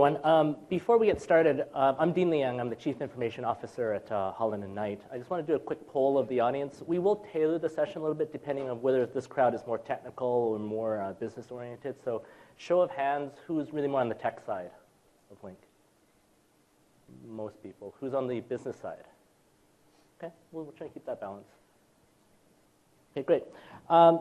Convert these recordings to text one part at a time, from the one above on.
everyone. Before we get started, I'm Dean Leung. I'm the Chief Information Officer at Holland Knight. I just want to do a quick poll of the audience. We will tailor the session a little bit depending on whether this crowd is more technical or more business-oriented. So show of hands, who's really more on the tech side of Lync? Most people. Who's on the business side? Okay, we'll try to keep that balance. Okay, great.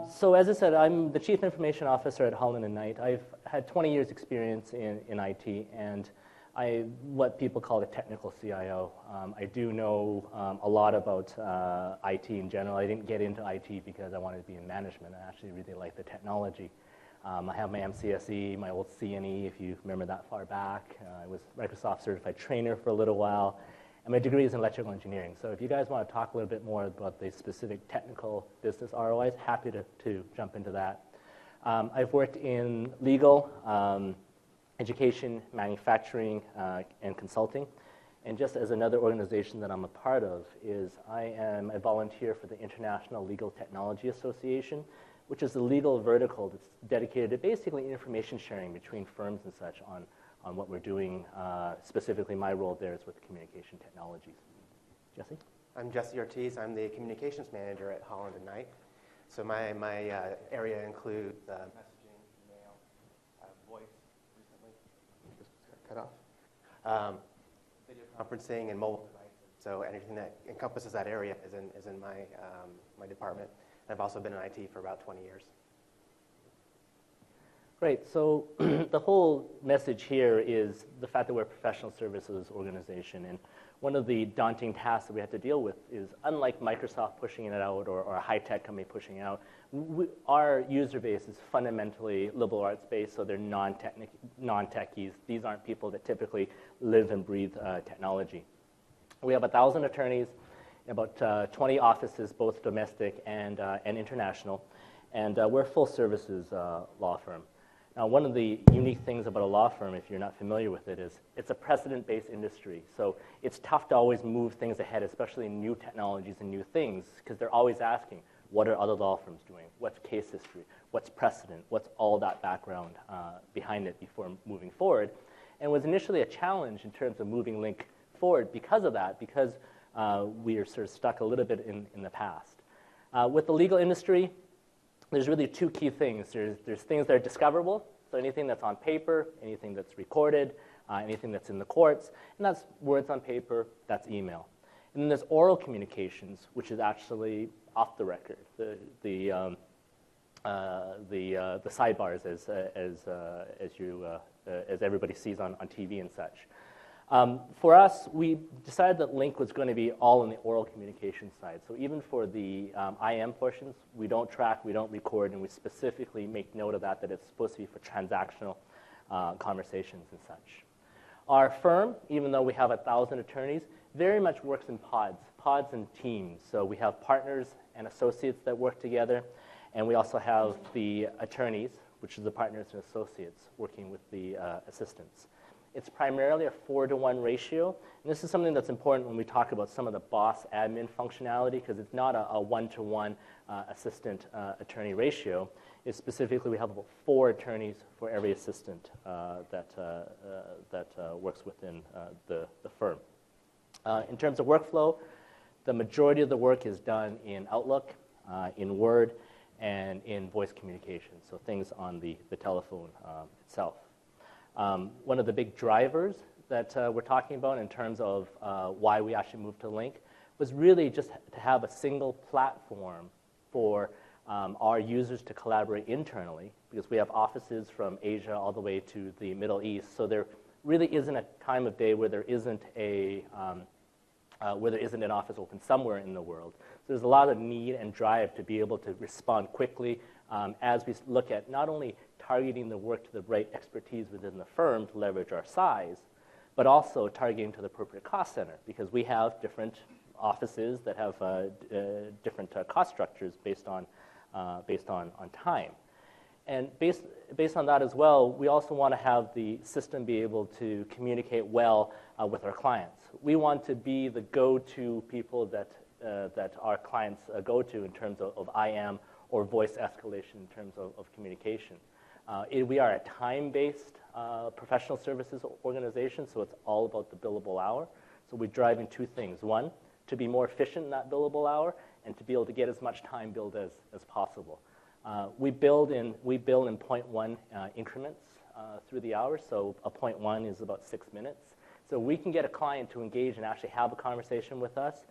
So as I said, I'm the Chief Information Officer at Holland Knight. I've had 20 years experience in IT, and I'm what people call a technical CIO. I do know a lot about IT in general. I didn't get into IT because I wanted to be in management. I actually really like the technology. I have my MCSE, my old CNE, if you remember that far back. I was Microsoft Certified Trainer for a little while. And my degree is in electrical engineering. So if you guys want to talk a little bit more about the specific technical business ROIs, happy to jump into that. I've worked in legal, education, manufacturing, and consulting. And just as another organization that I'm a part of is I am a volunteer for the International Legal Technology Association, which is a legal vertical that's dedicated to basically information sharing between firms and such on what we're doing. Specifically, my role there is with communication technologies. Jesse? I'm Jesse Ortiz. I'm the communications manager at Holland Knight. So my area includes messaging, email, voice recently, just got cut off, video conferencing, and mobile devices. So anything that encompasses that area is in my, my department. And I've also been in IT for about 20 years. Great. So the whole message here is the fact that we're a professional services organization. And one of the daunting tasks that we have to deal with is, unlike Microsoft pushing it out or a high-tech company pushing it out, our user base is fundamentally liberal arts based, so they're non-techies. These aren't people that typically live and breathe technology. We have 1,000 attorneys, about 20 offices, both domestic and international, and we're a full services law firm. Now, one of the unique things about a law firm, if you're not familiar with it, is it's a precedent-based industry. So it's tough to always move things ahead, especially in new technologies and new things, because they're always asking, what are other law firms doing? What's case history? What's precedent? What's all that background behind it before moving forward? And it was initially a challenge in terms of moving Lync forward because of that, because we are sort of stuck a little bit in the past. With the legal industry, there's really two key things. There's things that are discoverable, so anything that's on paper, anything that's recorded, anything that's in the courts, and that's words on paper, that's email. And then there's oral communications, which is actually off the record, the sidebars as everybody sees on TV and such. For us, we decided that Lync was going to be all on the oral communication side. So even for the IM portions, we don't track, we don't record, and we specifically make note of that it's supposed to be for transactional conversations and such. Our firm, even though we have 1,000 attorneys, very much works in pods and teams. So we have partners and associates that work together, and we also have the attorneys, which is the partners and associates, working with the assistants. It's primarily a 4-to-1 ratio, and this is something that's important when we talk about some of the boss admin functionality, because it's not a 1-to-1 assistant attorney ratio. It's specifically we have about 4 attorneys for every assistant that works within the firm. In terms of workflow, the majority of the work is done in Outlook, in Word, and in voice communication, so things on the telephone itself. One of the big drivers that we're talking about in terms of why we actually moved to Lync was really just to have a single platform for our users to collaborate internally, because we have offices from Asia all the way to the Middle East. So there really isn't a time of day where there isn't an office open somewhere in the world. So there's a lot of need and drive to be able to respond quickly as we look at not only targeting the work to the right expertise within the firm to leverage our size, but also targeting to the appropriate cost center, because we have different offices that have different cost structures based on time. And based on that as well, we also want to have the system be able to communicate well with our clients. We want to be the go-to people that our clients go to in terms of IM or voice escalation in terms of communication. We are a time-based professional services organization, so it's all about the billable hour. So we drive in two things. One, to be more efficient in that billable hour, and to be able to get as much time billed as possible. We bill in 0.1 increments through the hour, so a 0.1 is about 6 minutes. So we can get a client to engage and actually have a conversation with us,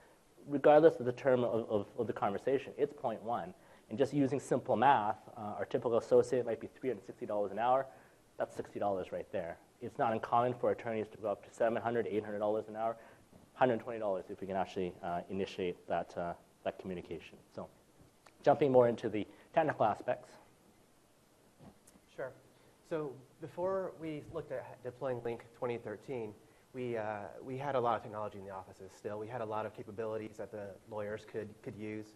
regardless of the term of the conversation. It's 0.1. And just using simple math, our typical associate might be $360 an hour. That's $60 right there. It's not uncommon for attorneys to go up to $700, $800 an hour, $120 if we can actually initiate that communication. So jumping more into the technical aspects. Sure. So before we looked at deploying Lync 2013, we had a lot of technology in the offices still. We had a lot of capabilities that the lawyers could use.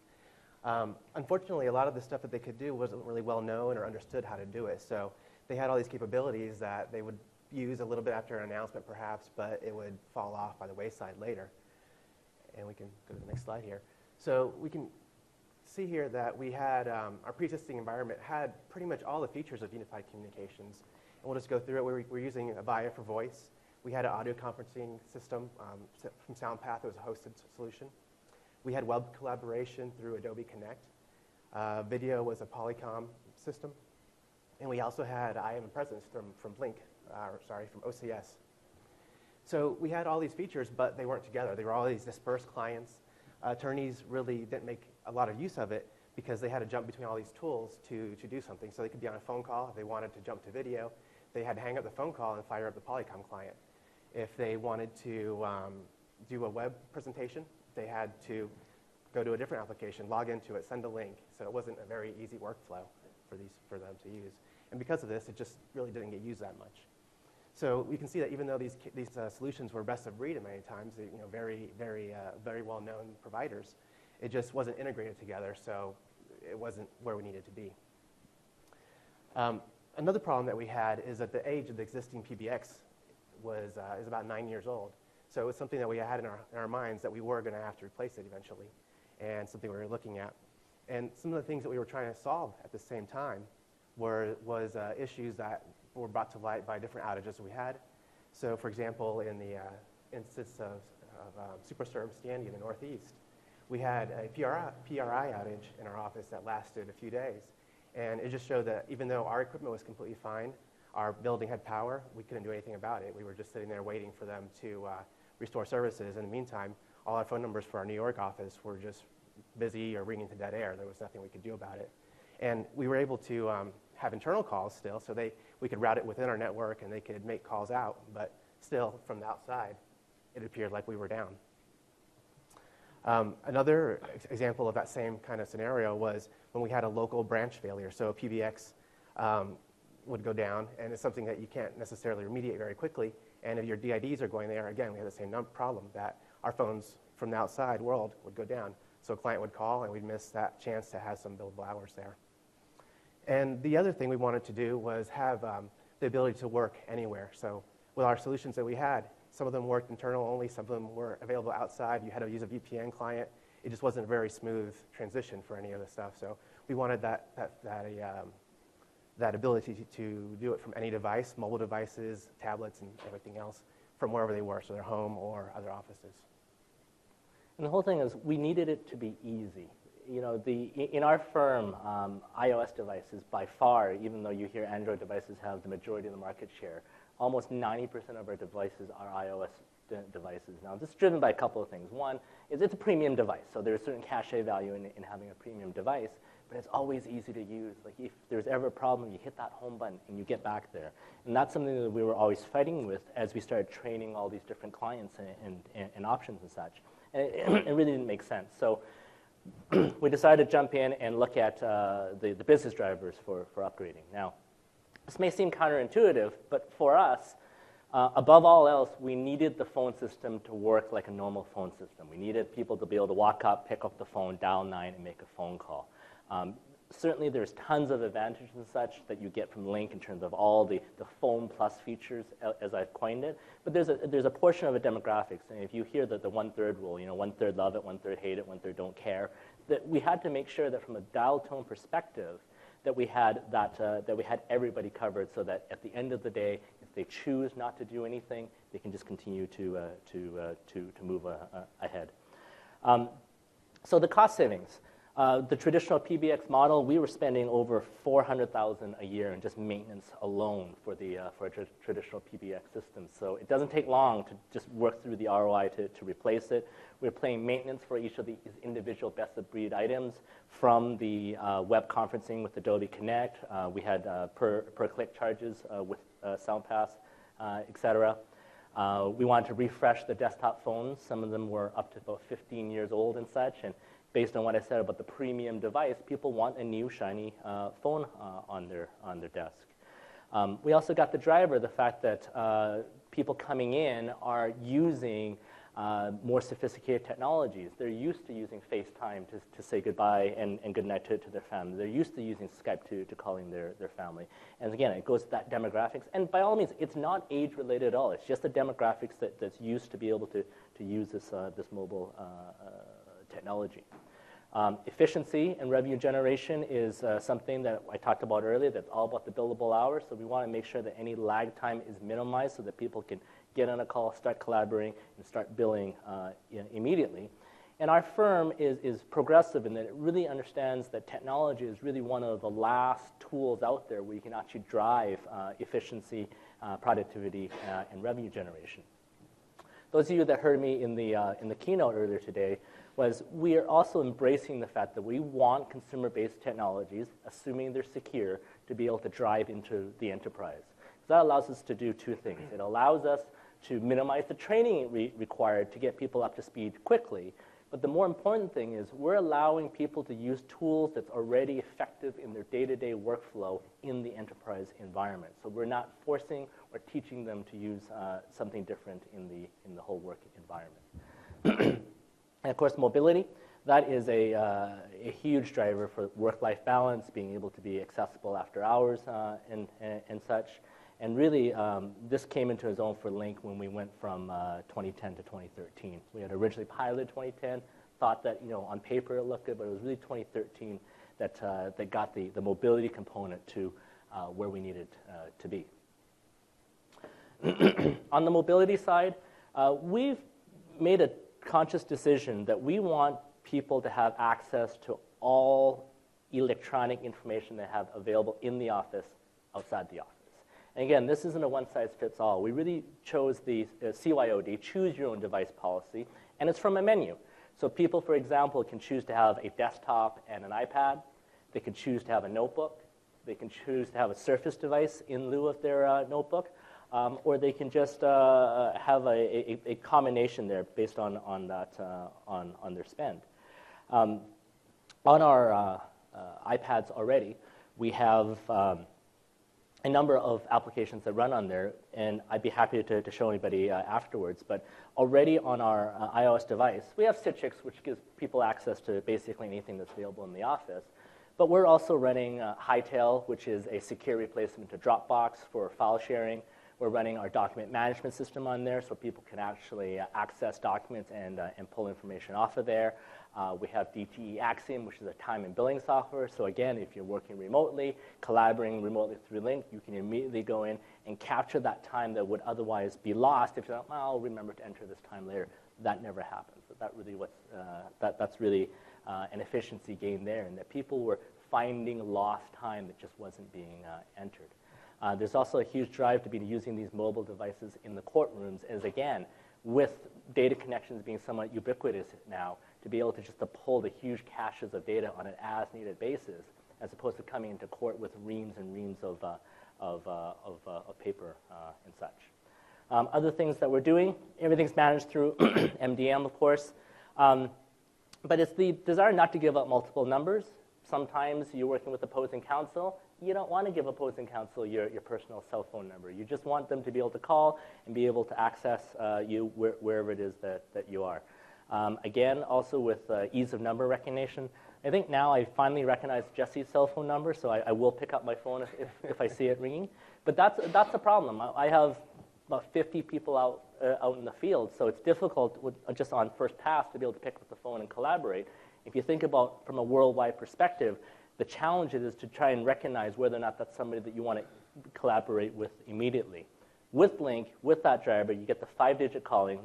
Unfortunately, a lot of the stuff that they could do wasn't really well known or understood how to do it. So they had all these capabilities that they would use a little bit after an announcement perhaps, but it would fall off by the wayside later. And we can go to the next slide here. So we can see here that we had, our pre-existing environment had pretty much all the features of unified communications. And we'll just go through it. We're using Avaya for voice. We had an audio conferencing system from SoundPath. It was a hosted solution. We had web collaboration through Adobe Connect. Video was a Polycom system. And we also had IM presence from Lync, from OCS. So we had all these features, but they weren't together. They were all these dispersed clients. Attorneys really didn't make a lot of use of it because they had to jump between all these tools to do something. So they could be on a phone call. If they wanted to jump to video, they had to hang up the phone call and fire up the Polycom client. If they wanted to do a web presentation, they had to go to a different application, log into it, send a link. So it wasn't a very easy workflow for them to use. And because of this, it just really didn't get used that much. So we can see that even though these solutions were best of breed at many times, very well-known providers, it just wasn't integrated together, so it wasn't where we needed to be. Another problem that we had is that the age of the existing PBX is about 9 years old. So it was something that we had in our minds that we were going to have to replace it eventually, and something we were looking at. And some of the things that we were trying to solve at the same time was issues that were brought to light by different outages we had. So for example, in the instance of Superstorm Sandy in the Northeast, we had a PRI outage in our office that lasted a few days. And it just showed that even though our equipment was completely fine, our building had power, we couldn't do anything about it. We were just sitting there waiting for them to restore services. In the meantime, all our phone numbers for our New York office were just busy or ringing to dead air. There was nothing we could do about it. And we were able to have internal calls still, so we could route it within our network and they could make calls out, but still from the outside, it appeared like we were down. Another example of that same kind of scenario was when we had a local branch failure. So a PBX would go down, and it's something that you can't necessarily remediate very quickly. And if your DIDs are going there, again, we had the same problem that our phones from the outside world would go down. So a client would call, and we'd miss that chance to have some billable hours there. And the other thing we wanted to do was have the ability to work anywhere. So with our solutions that we had, some of them worked internal only, some of them were available outside. You had to use a VPN client. It just wasn't a very smooth transition for any of the stuff. So we wanted that ability to do it from any device, mobile devices, tablets, and everything else, from wherever they were, so their home or other offices. And the whole thing is we needed it to be easy. In our firm, iOS devices, by far, even though you hear Android devices have the majority of the market share, almost 90% of our devices are iOS devices. Now, this is driven by a couple of things. One is it's a premium device, so there's certain cachet value in having a premium device, but it's always easy to use. Like if there's ever a problem, you hit that home button and you get back there. And that's something that we were always fighting with as we started training all these different clients and options and such. And it really didn't make sense. So we decided to jump in and look at the business drivers for upgrading. Now, this may seem counterintuitive, but for us, above all else, we needed the phone system to work like a normal phone system. We needed people to be able to walk up, pick up the phone, dial 9, and make a phone call. Certainly, there's tons of advantages and such that you get from Lync in terms of all the phone plus features, as I've coined it. But there's a portion of a demographics, and if you hear the 1/3 rule, 1/3 love it, 1/3 hate it, 1/3 don't care, that we had to make sure that from a dial tone perspective, that we had everybody covered, so that at the end of the day, If they choose not to do anything, they can just continue to move ahead. So the cost savings. The traditional PBX model, we were spending over $400,000 a year in just maintenance alone for a traditional PBX system. So it doesn't take long to just work through the ROI to replace it. We're paying maintenance for each of these individual best-of-breed items, from the web conferencing with Adobe Connect. We had per-click charges with SoundPass, et cetera. We wanted to refresh the desktop phones. Some of them were up to about 15 years old and such. And based on what I said about the premium device, people want a new shiny phone on their desk. We also got the driver, the fact that people coming in are using more sophisticated technologies. They're used to using FaceTime to say goodbye and good night to their family. They're used to using Skype to calling their family. And again, it goes to that demographics. And by all means, it's not age-related at all. It's just the demographics that's used to be able to use this mobile technology. Efficiency and revenue generation is something that I talked about earlier. That's all about the billable hours. So we want to make sure that any lag time is minimized so that people can get on a call, start collaborating, and start billing immediately. And our firm is progressive in that it really understands that technology is really one of the last tools out there where you can actually drive efficiency, productivity, and revenue generation. Those of you that heard me in the keynote earlier today, was we are also embracing the fact that we want consumer-based technologies, assuming they're secure, to be able to drive into the enterprise. So that allows us to do two things. It allows us to minimize the training required to get people up to speed quickly. But the more important thing is we're allowing people to use tools that's already effective in their day-to-day workflow in the enterprise environment. So we're not forcing or teaching them to use something different in the whole work environment. And of course, mobility, that is a huge driver for work-life balance, being able to be accessible after hours and such. And really, this came into its own for Lync when we went from 2010 to 2013. We had originally piloted 2010, thought that on paper it looked good, but it was really 2013 that got the mobility component to where we needed to be. On the mobility side, we've made a conscious decision that we want people to have access to all electronic information they have available in the office, outside the office. And again, this isn't a one-size-fits-all. We really chose the CYOD, choose your own device policy, and it's from a menu. So people, for example, can choose to have a desktop and an iPad. They can choose to have a notebook. They can choose to have a Surface device in lieu of their notebook. Or they can just have a combination there based on their spend. On our iPads already, we have a number of applications that run on there, and I'd be happy to show anybody afterwards. But already on our iOS device, we have Citrix, which gives people access to basically anything that's available in the office. But we're also running Hightail, which is a secure replacement to Dropbox for file sharing. We're running our document management system on there so people can actually access documents and pull information off of there. We have DTE Axiom, which is a time and billing software. So again, if you're working remotely, collaborating remotely through Lync, you can immediately go in and capture that time that would otherwise be lost if you're like, well, I'll remember to enter this time later. That never happens. So that's really an efficiency gain there, and that people were finding lost time that just wasn't being entered. There's also a huge drive to be using these mobile devices in the courtrooms, as again, with data connections being somewhat ubiquitous now, to be able to just pull the huge caches of data on an as-needed basis, as opposed to coming into court with reams and reams of paper and such. Other things that we're doing, everything's managed through MDM, of course, but it's the desire not to give up multiple numbers. Sometimes you're working with opposing counsel. You don't want to give opposing counsel your personal cell phone number. You just want them to be able to call and be able to access you wherever it is that you are. Again, also with ease of number recognition. I think now I finally recognize Jesse's cell phone number, so I will pick up my phone if I see it ringing. But that's a problem. I have about 50 people out in the field, so it's difficult just on first pass to be able to pick up the phone and collaborate. If you think about from a worldwide perspective, the challenge is to try and recognize whether or not that's somebody that you want to collaborate with immediately. With Lync, with that driver, you get the 5-digit calling.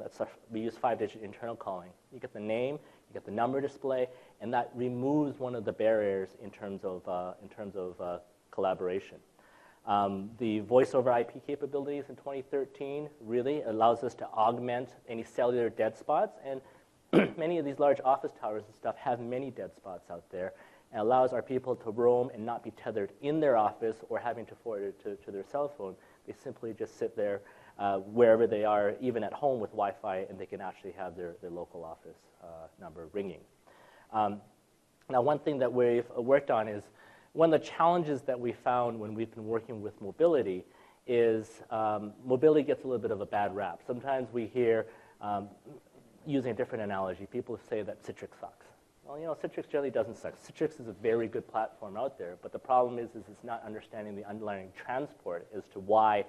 We use 5-digit internal calling. You get the name, you get the number display, and that removes one of the barriers in terms of collaboration. The voice over IP capabilities in 2013 really allows us to augment any cellular dead spots, and many of these large office towers and stuff have many dead spots out there, and allows our people to roam and not be tethered in their office or having to forward it to their cell phone. They simply just sit there wherever they are, even at home with Wi-Fi, and they can actually have their local office number ringing. Now, one thing that we've worked on is, one of the challenges that we found when we've been working with mobility is mobility gets a little bit of a bad rap. Sometimes we hear, using a different analogy, people say that Citrix sucks. Well, you know, Citrix generally doesn't suck. Citrix is a very good platform out there, but the problem is it's not understanding the underlying transport as to why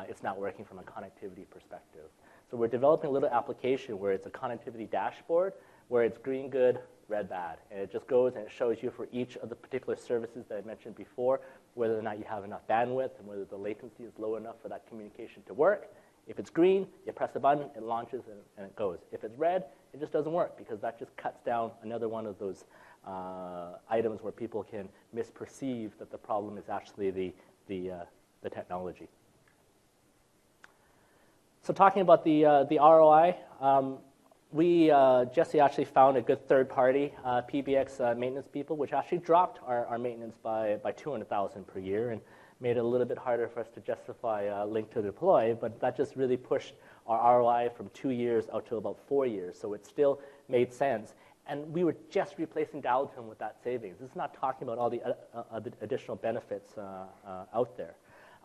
it's not working from a connectivity perspective. So we're developing a little application where it's a connectivity dashboard, where it's green good, red bad. And it just goes and it shows you for each of the particular services that I mentioned before, whether or not you have enough bandwidth and whether the latency is low enough for that communication to work. If it's green, you press a button, it launches, and it goes. If it's red, it just doesn't work, because that just cuts down another one of those items where people can misperceive that the problem is actually the technology. So talking about the ROI, Jesse actually found a good third-party PBX maintenance people, which actually dropped our maintenance by $200,000 per year, and made it a little bit harder for us to justify Lync to deploy, but that just really pushed our ROI from 2 years out to about 4 years, so it still made sense. And we were just replacing dial tone with that savings. This is not talking about all the additional benefits out there.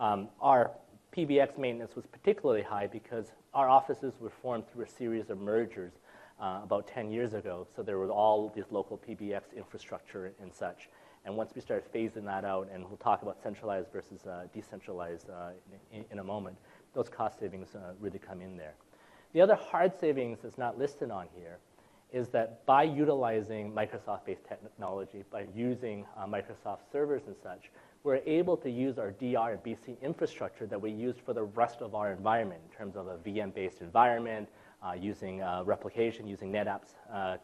Our PBX maintenance was particularly high because our offices were formed through a series of mergers about 10 years ago, so there was all these local PBX infrastructure and such. And once we started phasing that out, and we'll talk about centralized versus decentralized in a moment, those cost savings really come in there. The other hard savings that's not listed on here is that by utilizing Microsoft-based technology, by using Microsoft servers and such, we're able to use our DR and BC infrastructure that we used for the rest of our environment in terms of a VM-based environment, using replication, using NetApps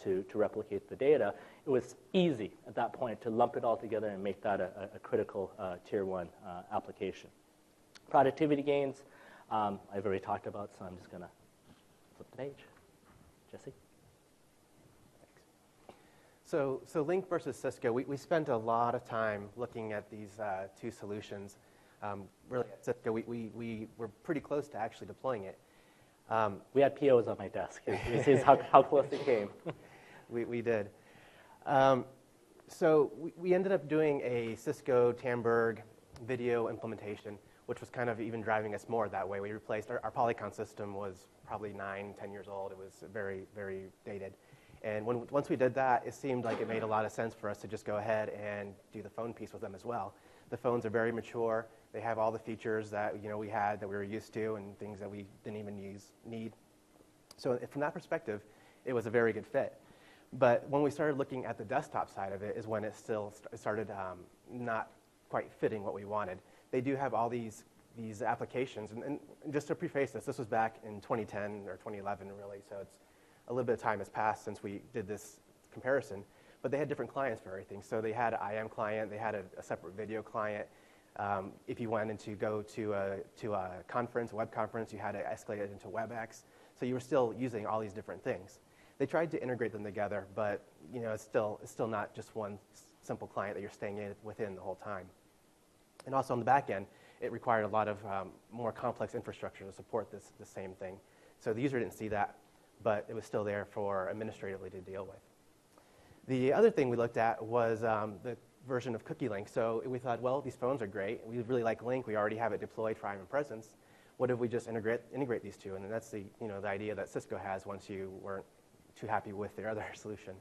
to replicate the data. It was easy at that point to lump it all together and make that a critical tier 1 application. Productivity gains, I've already talked about, so I'm just going to flip the page. Jesse? So Lync versus Cisco, we spent a lot of time looking at these two solutions. Really, at Cisco, we were pretty close to actually deploying it. We had POs on my desk. This is how close it came. We did. So we ended up doing a Cisco Tamberg video implementation, which was kind of even driving us more that way. We replaced our Polycon system was probably 9, 10 years old. It was very, very dated. And once we did that, it seemed like it made a lot of sense for us to just go ahead and do the phone piece with them as well. The phones are very mature. They have all the features that we had that we were used to, and things that we didn't even need. So from that perspective, it was a very good fit. But when we started looking at the desktop side of it is when it started not quite fitting what we wanted. They do have all these applications, and just to preface this was back in 2010 or 2011 really, so it's a little bit of time has passed since we did this comparison, but they had different clients for everything. So they had an IM client, they had a separate video client. If you wanted to go to a conference, a web conference, you had to escalate it into WebEx. So you were still using all these different things. They tried to integrate them together, but it's still not just one simple client that you're staying within the whole time. And also on the back end, it required a lot of more complex infrastructure to support the same thing. So the user didn't see that, but it was still there for administratively to deal with. The other thing we looked at was the version of Cookie Lync. So we thought, well, these phones are great. We really like Lync. We already have it deployed for IM presence. What if we just integrate these two? And that's the idea that Cisco has once you weren't too happy with their other solution.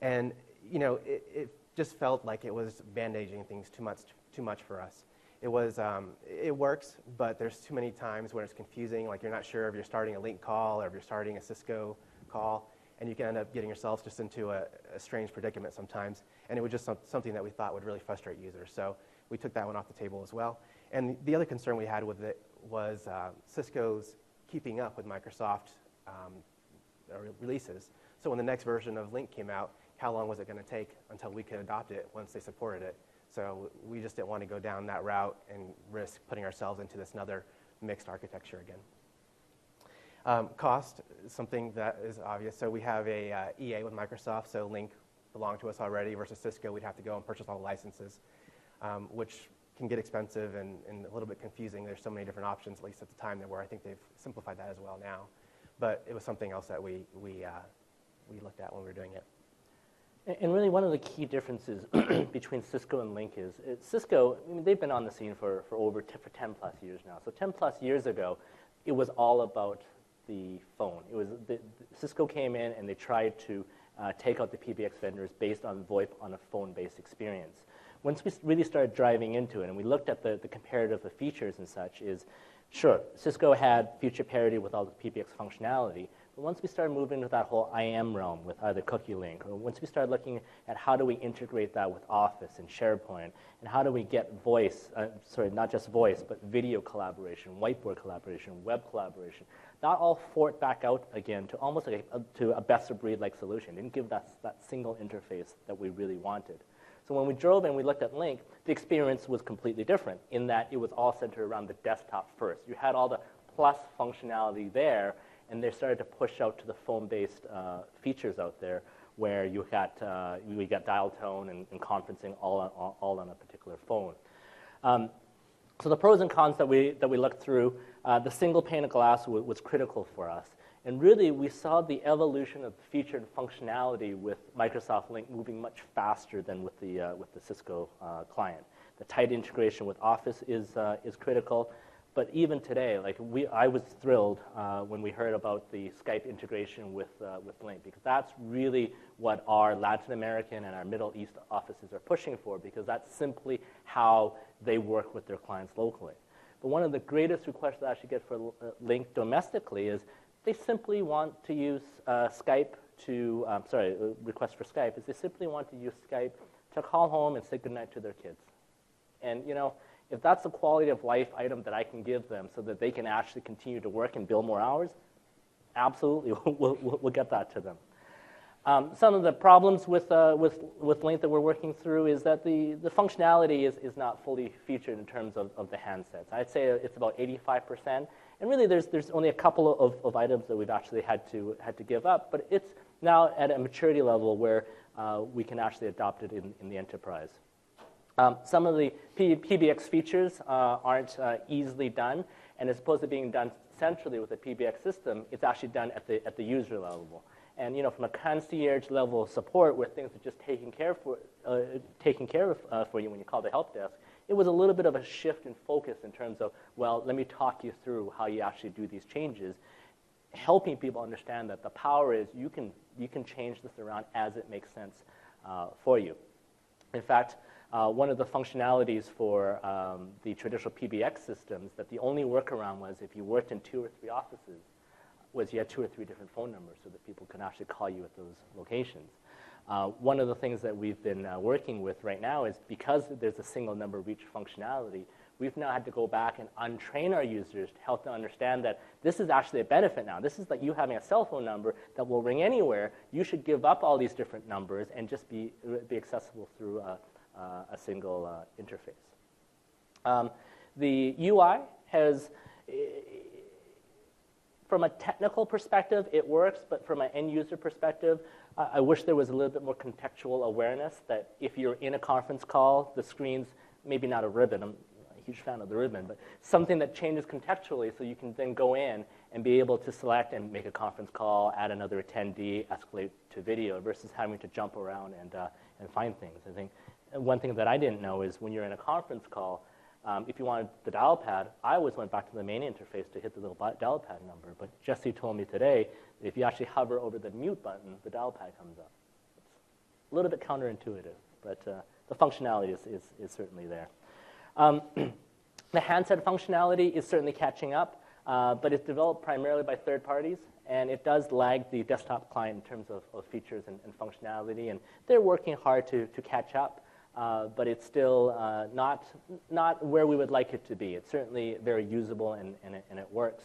And it just felt like it was bandaging things too much for us. It works, but there's too many times where it's confusing, like you're not sure if you're starting a Lync call or if you're starting a Cisco call, and you can end up getting yourself just into a strange predicament sometimes, and it was just something that we thought would really frustrate users. So we took that one off the table as well. And the other concern we had with it was Cisco's keeping up with Microsoft releases. So when the next version of Lync came out, how long was it going to take until we could adopt it once they supported it? So we just didn't want to go down that route and risk putting ourselves into this another mixed architecture again. Cost is something that is obvious. So we have a EA with Microsoft, so Lync belonged to us already, versus Cisco, we'd have to go and purchase all the licenses, which can get expensive and a little bit confusing. There's so many different options, at least at the time, there were. I think they've simplified that as well now. But it was something else that we looked at when we were doing it. And really, one of the key differences between Cisco and Lync is Cisco, I mean, they've been on the scene for 10 plus years now. So 10 plus years ago, it was all about the phone. It was Cisco came in and they tried to take out the PBX vendors based on VoIP on a phone-based experience. Once we really started driving into it and we looked at the comparative of features and such, is sure, Cisco had feature parity with all the PBX functionality, but once we started moving into that whole IM realm with either Cookie Link, or once we started looking at how do we integrate that with Office and SharePoint, and how do we get voice, not just voice, but video collaboration, whiteboard collaboration, web collaboration, that all fought back out again to almost like to a best-of-breed like solution. It didn't give that single interface that we really wanted. So when we drove and we looked at Lync, the experience was completely different in that it was all centered around the desktop first. You had all the plus functionality there, and they started to push out to the phone-based features out there where we got dial tone and conferencing all on a particular phone. So the pros and cons that we looked through, the single pane of glass was critical for us. And really, we saw the evolution of the feature and functionality with Microsoft Lync moving much faster than with the Cisco client. The tight integration with Office is critical. But even today, I was thrilled when we heard about the Skype integration with Lync, because that's really what our Latin American and our Middle East offices are pushing for, because that's simply how they work with their clients locally. But one of the greatest requests that I actually get for Lync domestically is they simply want to use request for Skype is they simply want to use Skype to call home and say goodnight to their kids. And if that's the quality of life item that I can give them so that they can actually continue to work and bill more hours, absolutely, we'll get that to them. Some of the problems with Lync that we're working through is that the functionality is not fully featured in terms of the handsets. I'd say it's about 85%. And really, there's only a couple of items that we've actually had to give up, but it's now at a maturity level where we can actually adopt it in the enterprise. Some of the PBX features aren't easily done, and as opposed to being done centrally with a PBX system, it's actually done at the user level. And from a concierge level of support, where things are just taken care of for you when you call the help desk, it was a little bit of a shift in focus in terms of, well, let me talk you through how you actually do these changes, helping people understand that the power is you can change this around as it makes sense for you. In fact, one of the functionalities for the traditional PBX systems that the only workaround was if you worked in 2 or 3 offices was you had 2 or 3 different phone numbers so that people can actually call you at those locations. One of the things that we've been working with right now is because there's a single number reach functionality, we've now had to go back and untrain our users to help them understand that this is actually a benefit now. This is like you having a cell phone number that will ring anywhere. You should give up all these different numbers and just be accessible through a single interface. The UI has, from a technical perspective, it works, but from an end user perspective, I wish there was a little bit more contextual awareness that if you're in a conference call, the screen's maybe not a ribbon. I'm a huge fan of the ribbon, but something that changes contextually so you can then go in and be able to select and make a conference call, add another attendee, escalate to video, versus having to jump around and find things. I think one thing that I didn't know is when you're in a conference call, if you wanted the dial pad, I always went back to the main interface to hit the little dial pad number. But Jesse told me today, if you actually hover over the mute button, the dial pad comes up. It's a little bit counterintuitive, but the functionality is certainly there. The handset functionality is certainly catching up, but it's developed primarily by third parties, and it does lag the desktop client in terms of features and functionality, and they're working hard to catch up. but it's still not where we would like it to be. It's certainly very usable, and it works.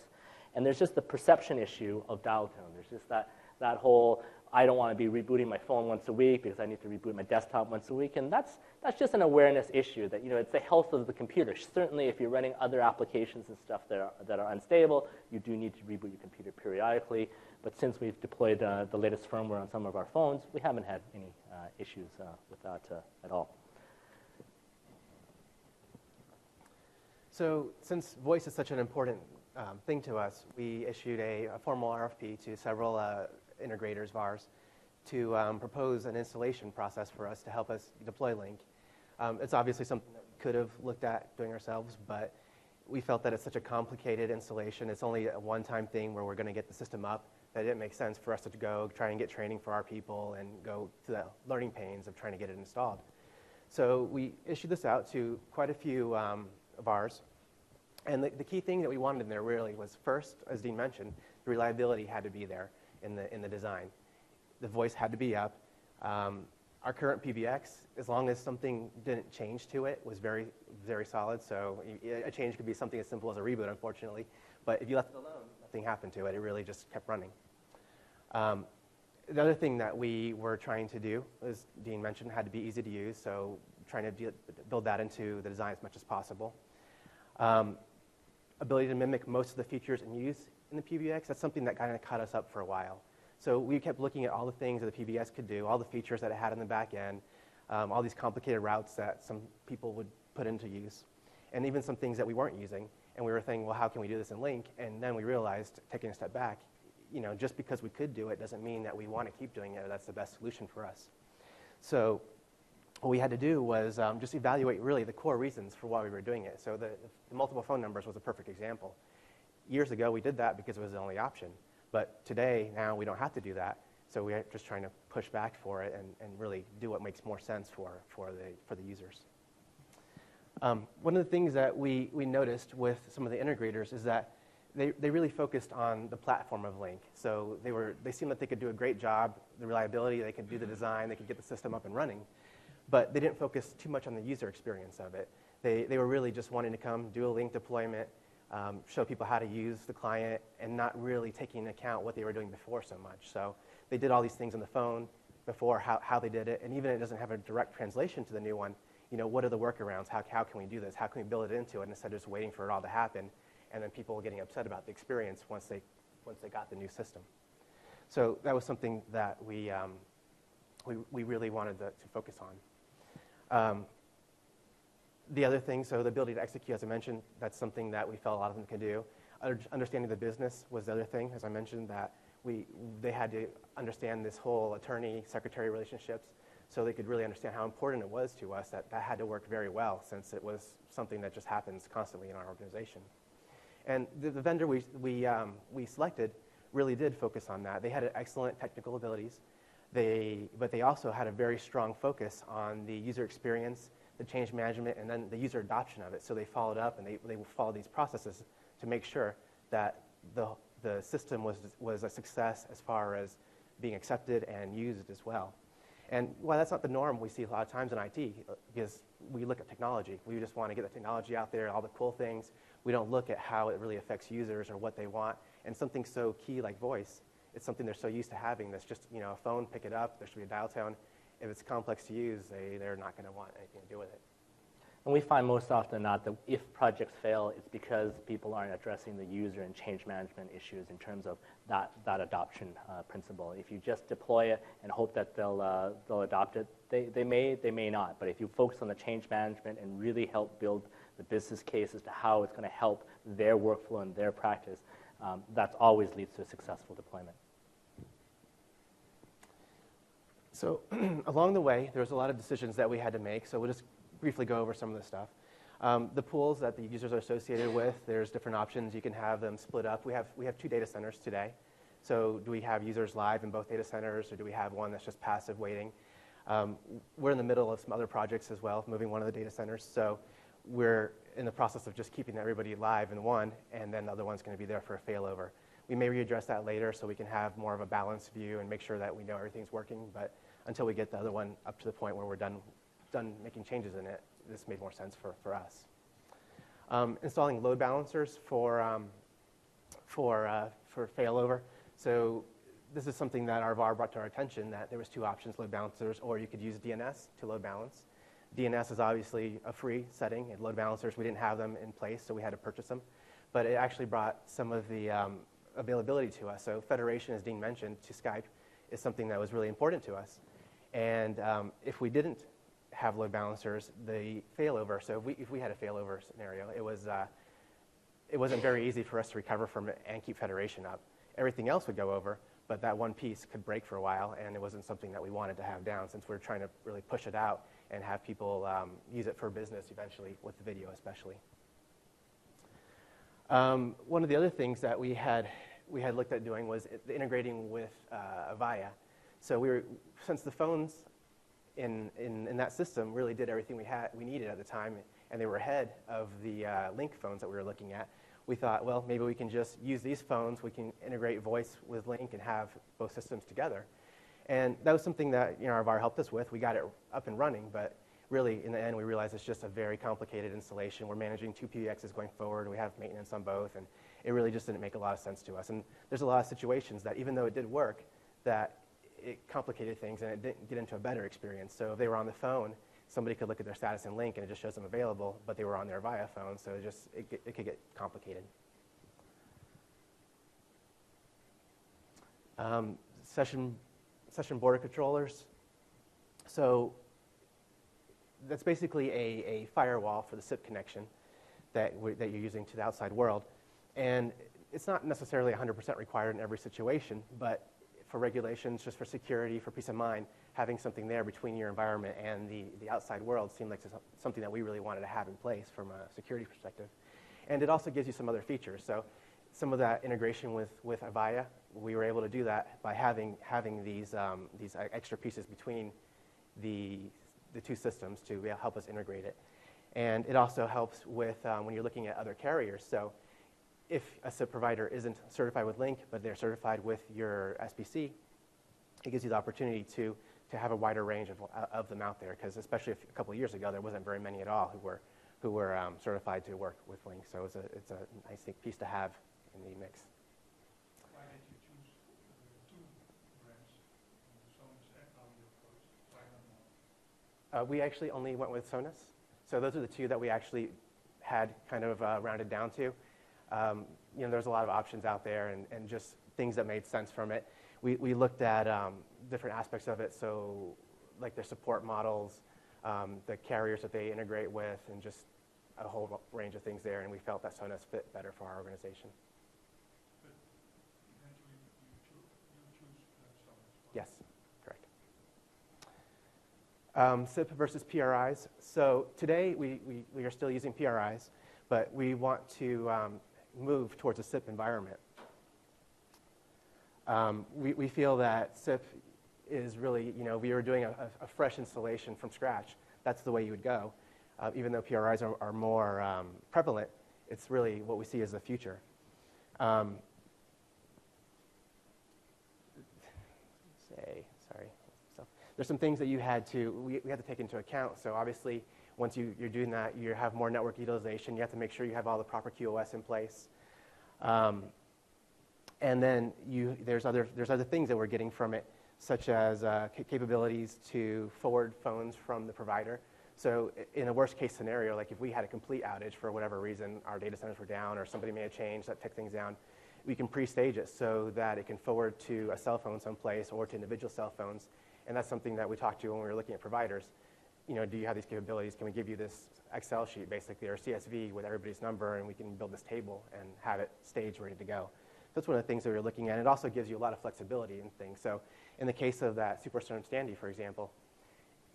And there's just the perception issue of dial tone. There's just that whole, I don't want to be rebooting my phone once a week because I need to reboot my desktop once a week. And that's just an awareness issue that, it's the health of the computer. Certainly, if you're running other applications and stuff that are unstable, you do need to reboot your computer periodically. But since we've deployed the latest firmware on some of our phones, we haven't had any issues with that at all. So since voice is such an important thing to us, we issued a formal RFP to several integrators of ours to propose an installation process for us to help us deploy Lync. It's obviously something that we could have looked at doing ourselves, but we felt that it's such a complicated installation. It's only a one-time thing where we're going to get the system up, that it didn't make sense for us to go try and get training for our people and go to the learning pains of trying to get it installed. So we issued this out to quite a few of ours. And the key thing that we wanted in there really was, first, as Dean mentioned, the reliability had to be there in the design. The voice had to be up. Our current PBX, as long as something didn't change to it, was very, very solid. So a change could be something as simple as a reboot, unfortunately. But if you left it alone, nothing happened to it. It really just kept running. The other thing that we were trying to do, as Dean mentioned, had to be easy to use. So trying to build that into the design as much as possible. Ability to mimic most of the features and use in the PBX, that's something that kind of caught us up for a while. So we kept looking at all the things that the PBX could do, all the features that it had in the back end, all these complicated routes that some people would put into use, and even some things that we weren't using. And we were thinking, well, how can we do this in Lync? And then we realized, taking a step back, just because we could do it doesn't mean that we want to keep doing it or that's the best solution for us. So what we had to do was just evaluate really the core reasons for why we were doing it. So the multiple phone numbers was a perfect example. Years ago, we did that because it was the only option. But today, now, we don't have to do that. So we're just trying to push back for it and really do what makes more sense for the users. One of the things that we noticed with some of the integrators is that they really focused on the platform of Lync. So they seemed like they could do a great job, the reliability, they could do the design, they could get the system up and running. But they didn't focus too much on the user experience of it. They were really just wanting to come, do a Lync deployment, show people how to use the client, and not really taking into account what they were doing before so much. So they did all these things on the phone before, how they did it, and even if it doesn't have a direct translation to the new one, what are the workarounds? How can we do this? How can we build it into it instead of just waiting for it all to happen, and then people getting upset about the experience once they got the new system. So that was something that we really wanted to focus on. The other thing, so the ability to execute, as I mentioned, that's something that we felt a lot of them could do. Understanding the business was the other thing, as I mentioned, that they had to understand this whole attorney-secretary relationships so they could really understand how important it was to us that had to work very well since it was something that just happens constantly in our organization. And the vendor we selected really did focus on that. They had excellent technical abilities. But they also had a very strong focus on the user experience, the change management, and then the user adoption of it. So they followed up and they followed these processes to make sure that the system was a success as far as being accepted and used as well. And while that's not the norm we see a lot of times in IT, because we look at technology. We just want to get the technology out there, all the cool things. We don't look at how it really affects users or what they want. And something so key like voice, it's something they're so used to having that's just, a phone, pick it up, there should be a dial tone. If it's complex to use, they're not going to want anything to do with it. And we find most often than not that if projects fail, it's because people aren't addressing the user and change management issues in terms of that adoption principle. If you just deploy it and hope that they'll adopt it, they may not. But if you focus on the change management and really help build the business case as to how it's going to help their workflow and their practice, that always leads to a successful deployment. So along the way, there was a lot of decisions that we had to make. So we'll just briefly go over some of the stuff. The pools that the users are associated with, there's different options. You can have them split up. We have 2 data centers today. So do we have users live in both data centers, or do we have one that's just passive waiting? We're in the middle of some other projects as well, moving one of the data centers. So we're in the process of just keeping everybody live in one, and then the other one's going to be there for a failover. We may readdress that later so we can have more of a balanced view and make sure that we know everything's working. But until we get the other one up to the point where we're done done making changes in it, this made more sense for us. Installing load balancers for failover. So this is something that our VAR brought to our attention, that there was two options, load balancers, or you could use DNS to load balance. DNS is obviously a free setting, and load balancers, we didn't have them in place, so we had to purchase them. But it actually brought some of the availability to us. So federation, as Dean mentioned, to Skype is something that was really important to us. And if we didn't have load balancers, the failover, so if we had a failover scenario, it wasn't very easy for us to recover from it and keep federation up. Everything else would go over, but that one piece could break for a while, and it wasn't something that we wanted to have down, since we're trying to really push it out and have people use it for business eventually, with the video especially. One of the other things that we had looked at doing was integrating with Avaya. So since the phones in that system really did everything we needed at the time, and they were ahead of the Lync phones that we were looking at, we thought, well, maybe we can just use these phones, we can integrate voice with Lync and have both systems together. And that was something that our VAR helped us with. We got it up and running, but really, in the end, we realized it's just a very complicated installation. We're managing two PBXs going forward. We have maintenance on both, and it really just didn't make a lot of sense to us. And there's a lot of situations that, even though it did work, that it complicated things and it didn't get into a better experience. So if they were on the phone, somebody could look at their status in Lync and it just shows them available, but they were on their Avaya phone, so it could get complicated. Session border controllers. So that's basically a firewall for the SIP connection that you're using to the outside world. And it's not necessarily 100% required in every situation, but for regulations, just for security, for peace of mind, having something there between your environment and the outside world seemed like something that we really wanted to have in place from a security perspective. And it also gives you some other features. So some of that integration with Avaya, we were able to do that by having these extra pieces between the two systems to help us integrate it. And it also helps with when you're looking at other carriers. So if a SIP provider isn't certified with Lync, but they're certified with your SBC, it gives you the opportunity to have a wider range of them out there, because especially a couple of years ago, there wasn't very many at all who were certified to work with Lync. So it's a nice piece to have in the mix. Why did you choose two brands, Sonos and Audio Coach? Why not more? We actually only went with Sonos. So those are the two that we actually had kind of rounded down to. There's a lot of options out there and just things that made sense from it. We looked at different aspects of it, so like their support models, the carriers that they integrate with, and just a whole range of things there, and we felt that Sonos fit better for our organization. But eventually you choose Sonos? Yes, correct. SIP versus PRIs. So today we are still using PRIs, but we want to move towards a SIP environment. We feel that SIP is really, we are doing a fresh installation from scratch. That's the way you would go. Even though PRIs are more prevalent, it's really what we see as the future. There's some things that we had to take into account. So obviously, once you're doing that, you have more network utilization. You have to make sure you have all the proper QoS in place. And then there's other things that we're getting from it, such as capabilities to forward phones from the provider. So in a worst case scenario, like if we had a complete outage for whatever reason, our data centers were down or somebody may have changed that took things down, we can pre-stage it so that it can forward to a cell phone someplace or to individual cell phones. And that's something that we talked to when we were looking at providers. Do you have these capabilities? Can we give you this Excel sheet, basically, or CSV with everybody's number, and we can build this table and have it staged, ready to go? That's one of the things that we're looking at. It also gives you a lot of flexibility in things. So in the case of that Superstorm Sandy, for example,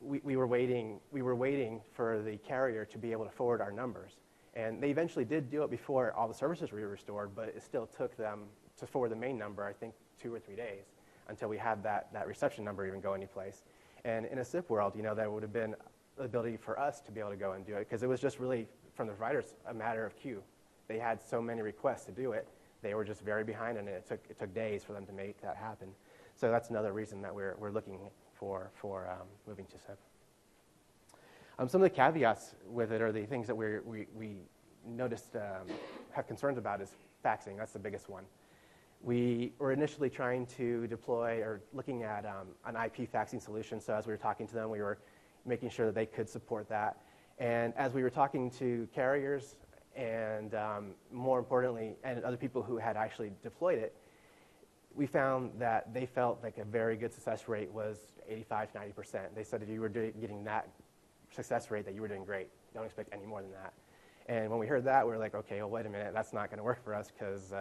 we were waiting for the carrier to be able to forward our numbers. And they eventually did do it before all the services were restored, but it still took them to forward the main number, I think, 2 or 3 days until we had that reception number even go anyplace. And in a SIP world, there would have been the ability for us to be able to go and do it, because it was just really, from the providers, a matter of queue. They had so many requests to do it. They were just very behind, and it took days for them to make that happen. So that's another reason that we're looking for moving to SIP. Some of the caveats with it, or the things that we noticed have concerns about, is faxing. That's the biggest one. We were initially trying to deploy or looking at an IP faxing solution. So as we were talking to them, we were making sure that they could support that. And as we were talking to carriers and more importantly, and other people who had actually deployed it, we found that they felt like a very good success rate was 85 to 90%. They said if you were getting that success rate, that you were doing great. Don't expect any more than that. And when we heard that, we were like, okay, well, wait a minute, that's not going to work for us because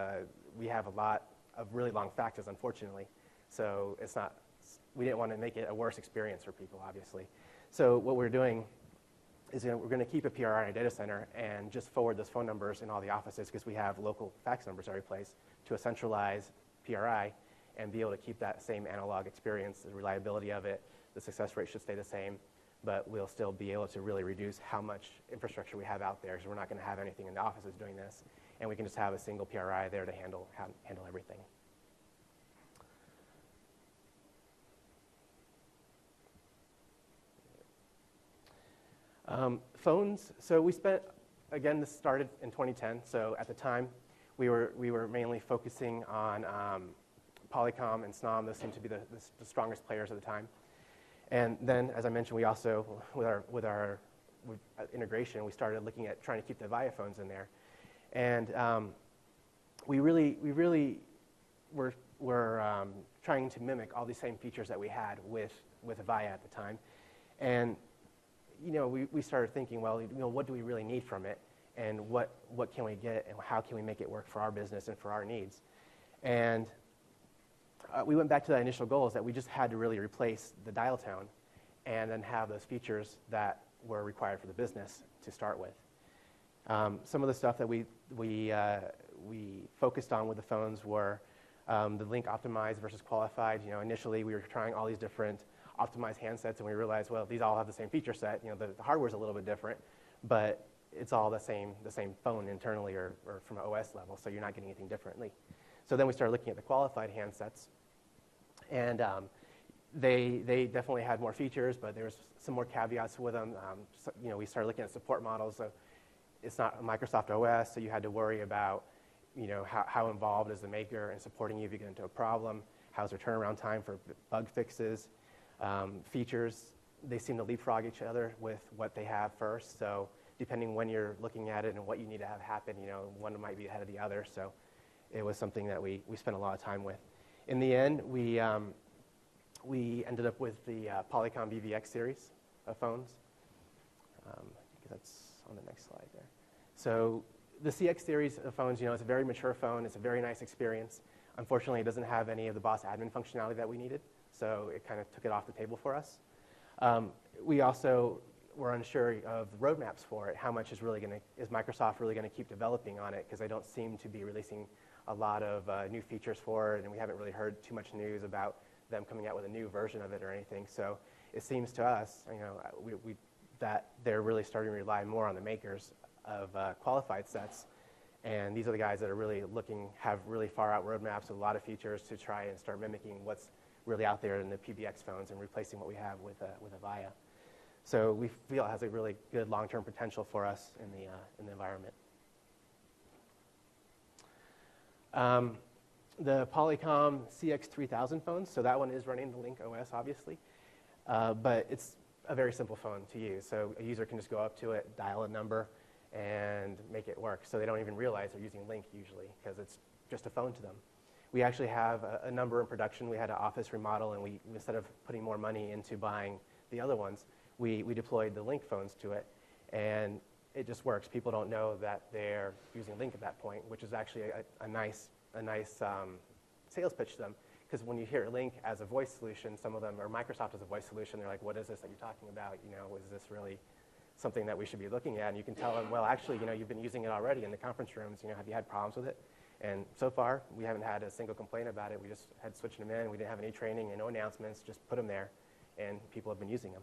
we have a lot of really long faxes, unfortunately. So it's not, we didn't want to make it a worse experience for people, obviously. So what we're doing is we're going to keep a PRI in a data center and just forward those phone numbers in all the offices, because we have local fax numbers every place, to a centralized PRI and be able to keep that same analog experience, the reliability of it. The success rate should stay the same, but we'll still be able to really reduce how much infrastructure we have out there, so we're not going to have anything in the offices doing this, and we can just have a single PRI there to handle everything. Phones, so we spent, again, this started in 2010, so at the time, we were mainly focusing on Polycom and SNOM. Those seemed to be the strongest players at the time. And then, as I mentioned, we also, with our integration, we started looking at trying to keep the Avaya phones in there. And we really were trying to mimic all these same features that we had with Avaya at the time. And we started thinking, well, what do we really need from it? And what can we get, and how can we make it work for our business and for our needs? And we went back to that initial goal, is that we just had to really replace the dial tone and then have those features that were required for the business to start with. Some of the stuff that we focused on with the phones were the Lync optimized versus qualified. Initially we were trying all these different optimized handsets, and we realized, well, these all have the same feature set. The hardware's a little bit different, but it's all the same phone internally or from an OS level, so you're not getting anything differently. So then we started looking at the qualified handsets, and they definitely had more features, but there was some more caveats with them. We started looking at support models. So it's not a Microsoft OS, so you had to worry about how involved is the maker in supporting you if you get into a problem. How's their turnaround time for bug fixes? Features, they seem to leapfrog each other with what they have first. So depending when you're looking at it and what you need to have happen, one might be ahead of the other. So it was something that we spent a lot of time with. In the end, we ended up with the Polycom VVX series of phones. I think that's on the next slide there. So the CX series of phones, it's a very mature phone. It's a very nice experience. Unfortunately, it doesn't have any of the boss admin functionality that we needed, so it kind of took it off the table for us. We also were unsure of the roadmaps for it. How much is Microsoft really going to keep developing on it? Because they don't seem to be releasing a lot of new features for it, and we haven't really heard too much news about them coming out with a new version of it or anything. So it seems to us, that they're really starting to rely more on the makers of qualified sets, and these are the guys that are really have really far out roadmaps with a lot of features to try and start mimicking what's really out there in the PBX phones and replacing what we have with Avaya. So we feel it has a really good long-term potential for us in the environment. The Polycom CX3000 phones, so that one is running the Lync OS, obviously, but it's a very simple phone to use. So a user can just go up to it, dial a number, and make it work. So they don't even realize they're using Lync usually, because it's just a phone to them. We actually have a number in production. We had an office remodel, and we instead of putting more money into buying the other ones, we deployed the Lync phones to it, and it just works. People don't know that they're using Lync at that point, which is actually a nice sales pitch to them. Because when you hear Lync as a voice solution, some of them, or Microsoft as a voice solution, they're like, what is this that you're talking about? Is this really something that we should be looking at? And you can tell them, well, actually, you've been using it already in the conference rooms. Have you had problems with it? And so far, we haven't had a single complaint about it. We just had switching them in. We didn't have any training and no announcements, just put them there, and people have been using them.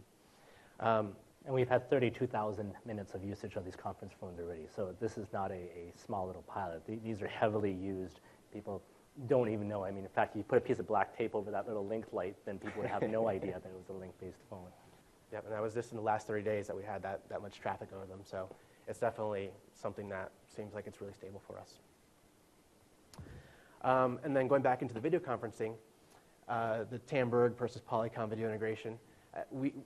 And we've had 32,000 minutes of usage of these conference phones already. So this is not a small little pilot. These are heavily used. People don't even know. In fact, if you put a piece of black tape over that little Lync light, then people would have no idea that it was a Lync-based phone. Yep, and that was just in the last 30 days that we had that much traffic over them. So it's definitely something that seems like it's really stable for us. And then going back into the video conferencing, the Tamberg versus Polycom video integration,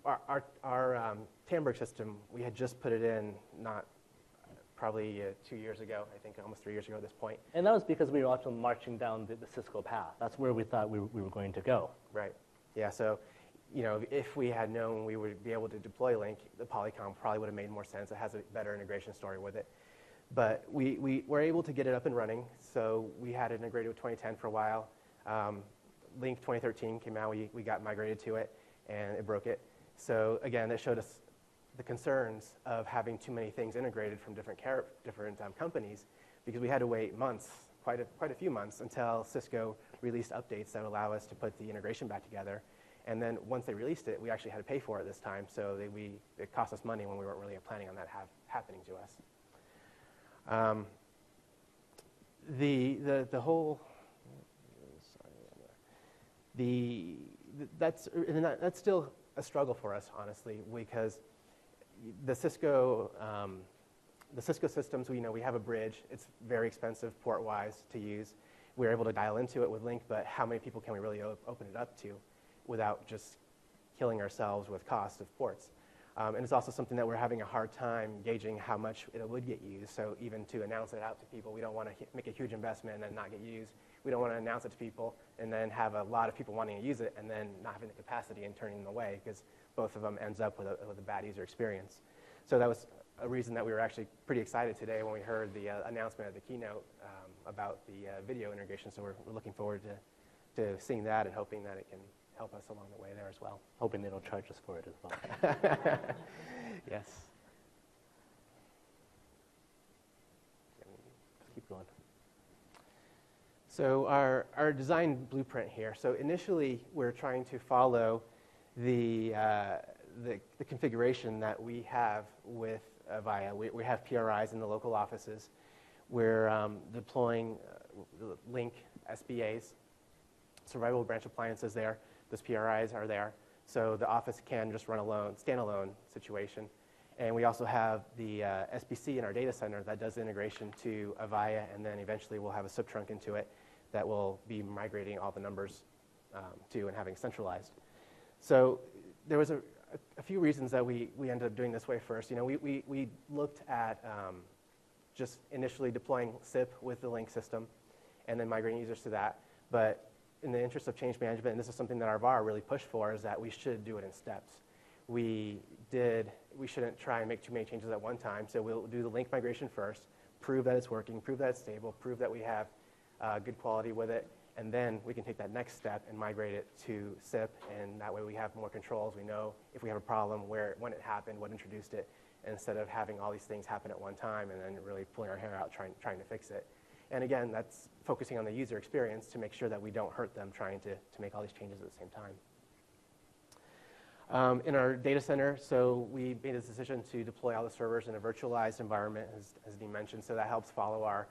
our Tamberg system, we had just put it in probably 2 years ago, I think almost 3 years ago at this point. And that was because we were also marching down the Cisco path. That's where we thought we were going to go. Right. Yeah, so if we had known we would be able to deploy Lync, the Polycom probably would have made more sense. It has a better integration story with it. But we were able to get it up and running, so we had it integrated with 2010 for a while. Lync 2013 came out, we got migrated to it, and it broke it. So again, that showed us the concerns of having too many things integrated from different companies, because we had to wait months, quite a few months, until Cisco released updates that would allow us to put the integration back together. And then once they released it, we actually had to pay for it this time, so it cost us money when we weren't really planning on that happening to us. That's still a struggle for us, honestly, because the Cisco systems, we have a bridge. It's very expensive port-wise to use. We're able to dial into it with Lync, but how many people can we really open it up to without just killing ourselves with cost of ports? And it's also something that we're having a hard time gauging how much it would get used. So even to announce it out to people, we don't want to make a huge investment and then not get used. We don't want to announce it to people and then have a lot of people wanting to use it and then not having the capacity and turning them away, because both of them ends up with a bad user experience. So that was a reason that we were actually pretty excited today when we heard the announcement at the keynote about the video integration. So we're looking forward to seeing that and hoping that it can help us along the way there as well. Hoping they don't charge us for it as well. Yes. Keep going. So our design blueprint here. So initially, we're trying to follow the configuration that we have with Avaya. We have PRIs in the local offices. We're deploying Lync SBAs, survivable branch appliances there. Those PRIs are there. So the office can just run alone, standalone situation. And we also have the SBC in our data center that does integration to Avaya, and then eventually we'll have a subtrunk into it that will be migrating all the numbers to and having centralized. So there was a few reasons that we ended up doing this way first. We looked at just initially deploying SIP with the Lync system and then migrating users to that. But in the interest of change management, and this is something that our VAR really pushed for, is that we should do it in steps. We shouldn't try and make too many changes at one time, so we'll do the Lync migration first, prove that it's working, prove that it's stable, prove that we have good quality with it, and then we can take that next step and migrate it to SIP, and that way we have more controls. We know if we have a problem, when it happened, what introduced it, instead of having all these things happen at one time and then really pulling our hair out trying to fix it. And again, that's focusing on the user experience to make sure that we don't hurt them trying to make all these changes at the same time. In our data center, so we made this decision to deploy all the servers in a virtualized environment, as Dean mentioned, so that helps follow our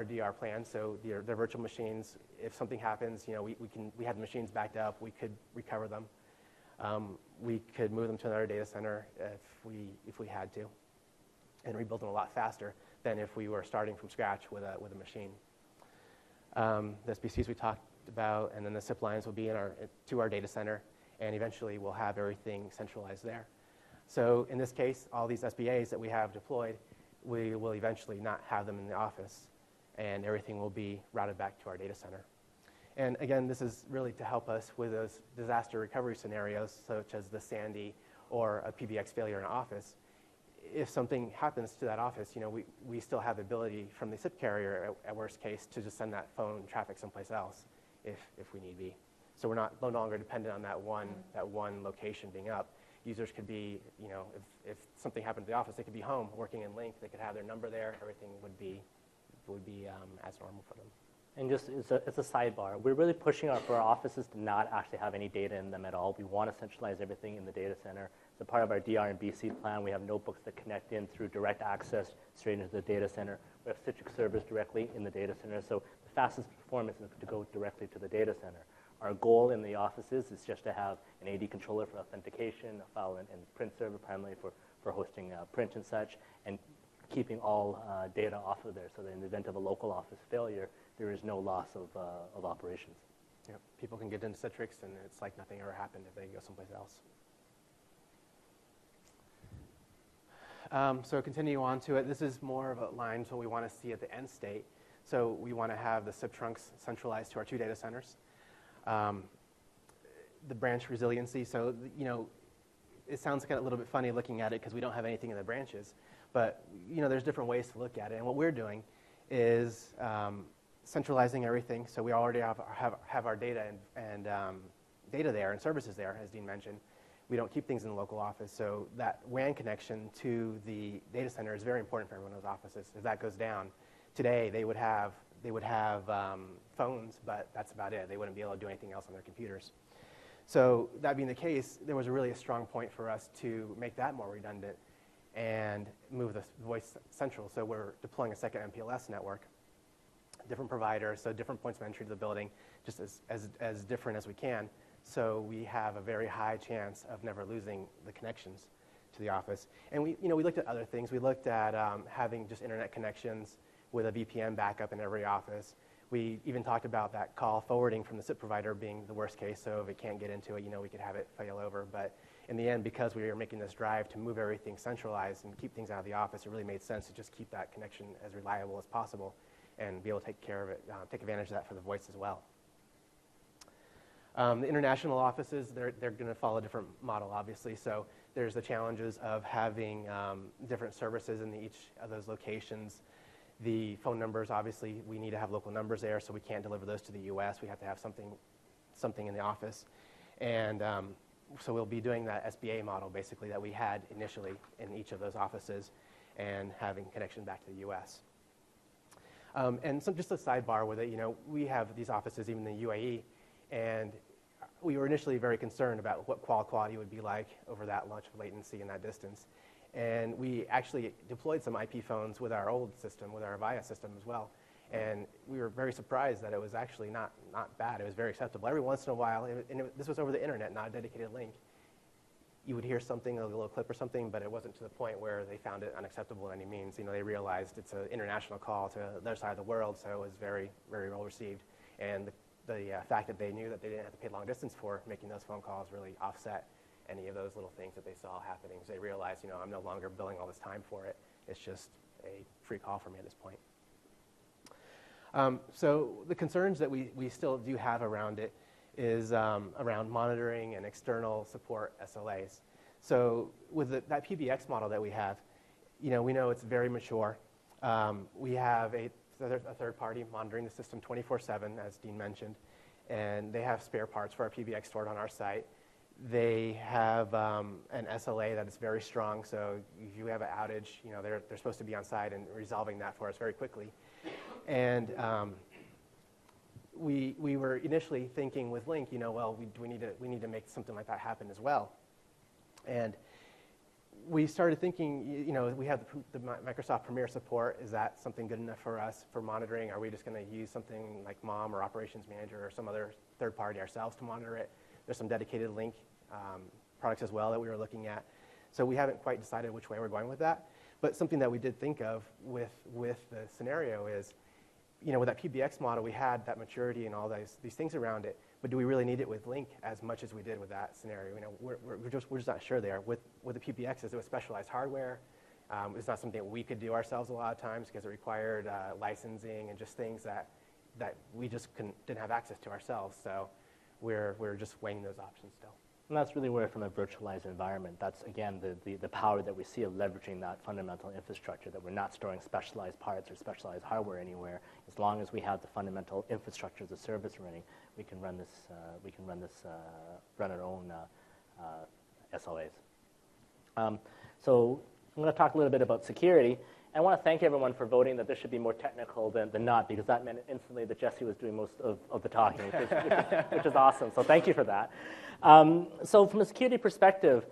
DR plan. So they're virtual machines. If something happens, we have the machines backed up, we could recover them. We could move them to another data center if we had to, and rebuild them a lot faster than if we were starting from scratch with a machine. The SBCs we talked about, and then the SIP lines will be to our data center, and eventually we'll have everything centralized there. So in this case, all these SBAs that we have deployed, we will eventually not have them in the office, and everything will be routed back to our data center. And again, this is really to help us with those disaster recovery scenarios, such as the Sandy or a PBX failure in an office. If something happens to that office, we still have the ability from the SIP carrier, at worst case, to just send that phone traffic someplace else if we need be. So we're no longer dependent on that one location being up. Users could be, if something happened to the office, they could be home working in Lync. They could have their number there. Everything would be as normal for them. And just it's a sidebar. We're really pushing for our offices to not actually have any data in them at all. We want to centralize everything in the data center. As a part of our DR and BC plan, we have notebooks that connect in through direct access straight into the data center. We have Citrix servers directly in the data center. So the fastest performance is to go directly to the data center. Our goal in the offices is just to have an AD controller for authentication, a file and print server primarily for hosting print and such, and keeping all data off of there so that in the event of a local office failure, there is no loss of operations. Yeah, people can get into Citrix, and it's like nothing ever happened if they go someplace else. So continue on to it. This is more of a line to what we want to see at the end state. So we want to have the SIP trunks centralized to our 2 data centers. The branch resiliency, so it sounds kind of a little bit funny looking at it because we don't have anything in the branches, but there's different ways to look at it. And what we're doing is centralizing everything. So we already have our data and data there and services there, as Dean mentioned. We don't keep things in the local office, so that WAN connection to the data center is very important for everyone in those offices. If that goes down, today they would have phones, but that's about it. They wouldn't be able to do anything else on their computers. So that being the case, there was really a strong point for us to make that more redundant and move the voice central. So we're deploying a second MPLS network, different providers, so different points of entry to the building, just as different as we can. So we have a very high chance of never losing the connections to the office. And we looked at other things. We looked at having just internet connections with a VPN backup in every office. We even talked about that call forwarding from the SIP provider being the worst case. So if it can't get into it, we could have it fail over. But in the end, because we were making this drive to move everything centralized and keep things out of the office, it really made sense to just keep that connection as reliable as possible and be able to take care of it, take advantage of that for the voice as well. The international offices, they're going to follow a different model, obviously. So there's the challenges of having different services in each of those locations. The phone numbers, obviously, we need to have local numbers there, so we can't deliver those to the U.S. We have to have something in the office. And so we'll be doing that SBA model, basically, that we had initially in each of those offices and having connection back to the U.S. And just a sidebar with it, we have these offices even in the UAE, and we were initially very concerned about what quality would be like over that much latency and that distance. And we actually deployed some IP phones with our old system, with our Avaya system as well. And we were very surprised that it was actually not bad. It was very acceptable. Every once in a while, this was over the internet, not a dedicated link, you would hear something, a little clip or something, but it wasn't to the point where they found it unacceptable in any means. They realized it's an international call to the other side of the world, so it was very, very well received. And the fact that they knew that they didn't have to pay long distance for making those phone calls really offset any of those little things that they saw happening. So they realized, I'm no longer billing all this time for it. It's just a free call for me at this point. So the concerns that we still do have around it is around monitoring and external support SLAs. So with that PBX model that we have, we know it's very mature. We have a third party monitoring the system 24/7, as Dean mentioned, and they have spare parts for our PBX stored on our site. They have an SLA that is very strong, so if you have an outage, they're supposed to be on site and resolving that for us very quickly. And we were initially thinking with Lync, well, we need to make something like that happen as well. And we started thinking, we have the Microsoft Premier support. Is that something good enough for us for monitoring? Are we just going to use something like MOM or Operations Manager or some other third party ourselves to monitor it? There's some dedicated Lync products as well that we were looking at. So we haven't quite decided which way we're going with that. But something that we did think of with the scenario is, with that PBX model, we had that maturity and all these things around it. But do we really need it with Lync as much as we did with that scenario? We're just not sure there. With the PBXs, it was specialized hardware. It's not something we could do ourselves a lot of times because it required licensing and just things that we just didn't have access to ourselves. So we're just weighing those options still. And that's really where, from a virtualized environment, that's, again, the power that we see of leveraging that fundamental infrastructure, that we're not storing specialized parts or specialized hardware anywhere. As long as we have the fundamental infrastructure as a service running, we can run our own SLAs. So I'm going to talk a little bit about security. I want to thank everyone for voting that this should be more technical than not, because that meant instantly that Jesse was doing most of the talking, which is awesome. So thank you for that. So from a security perspective,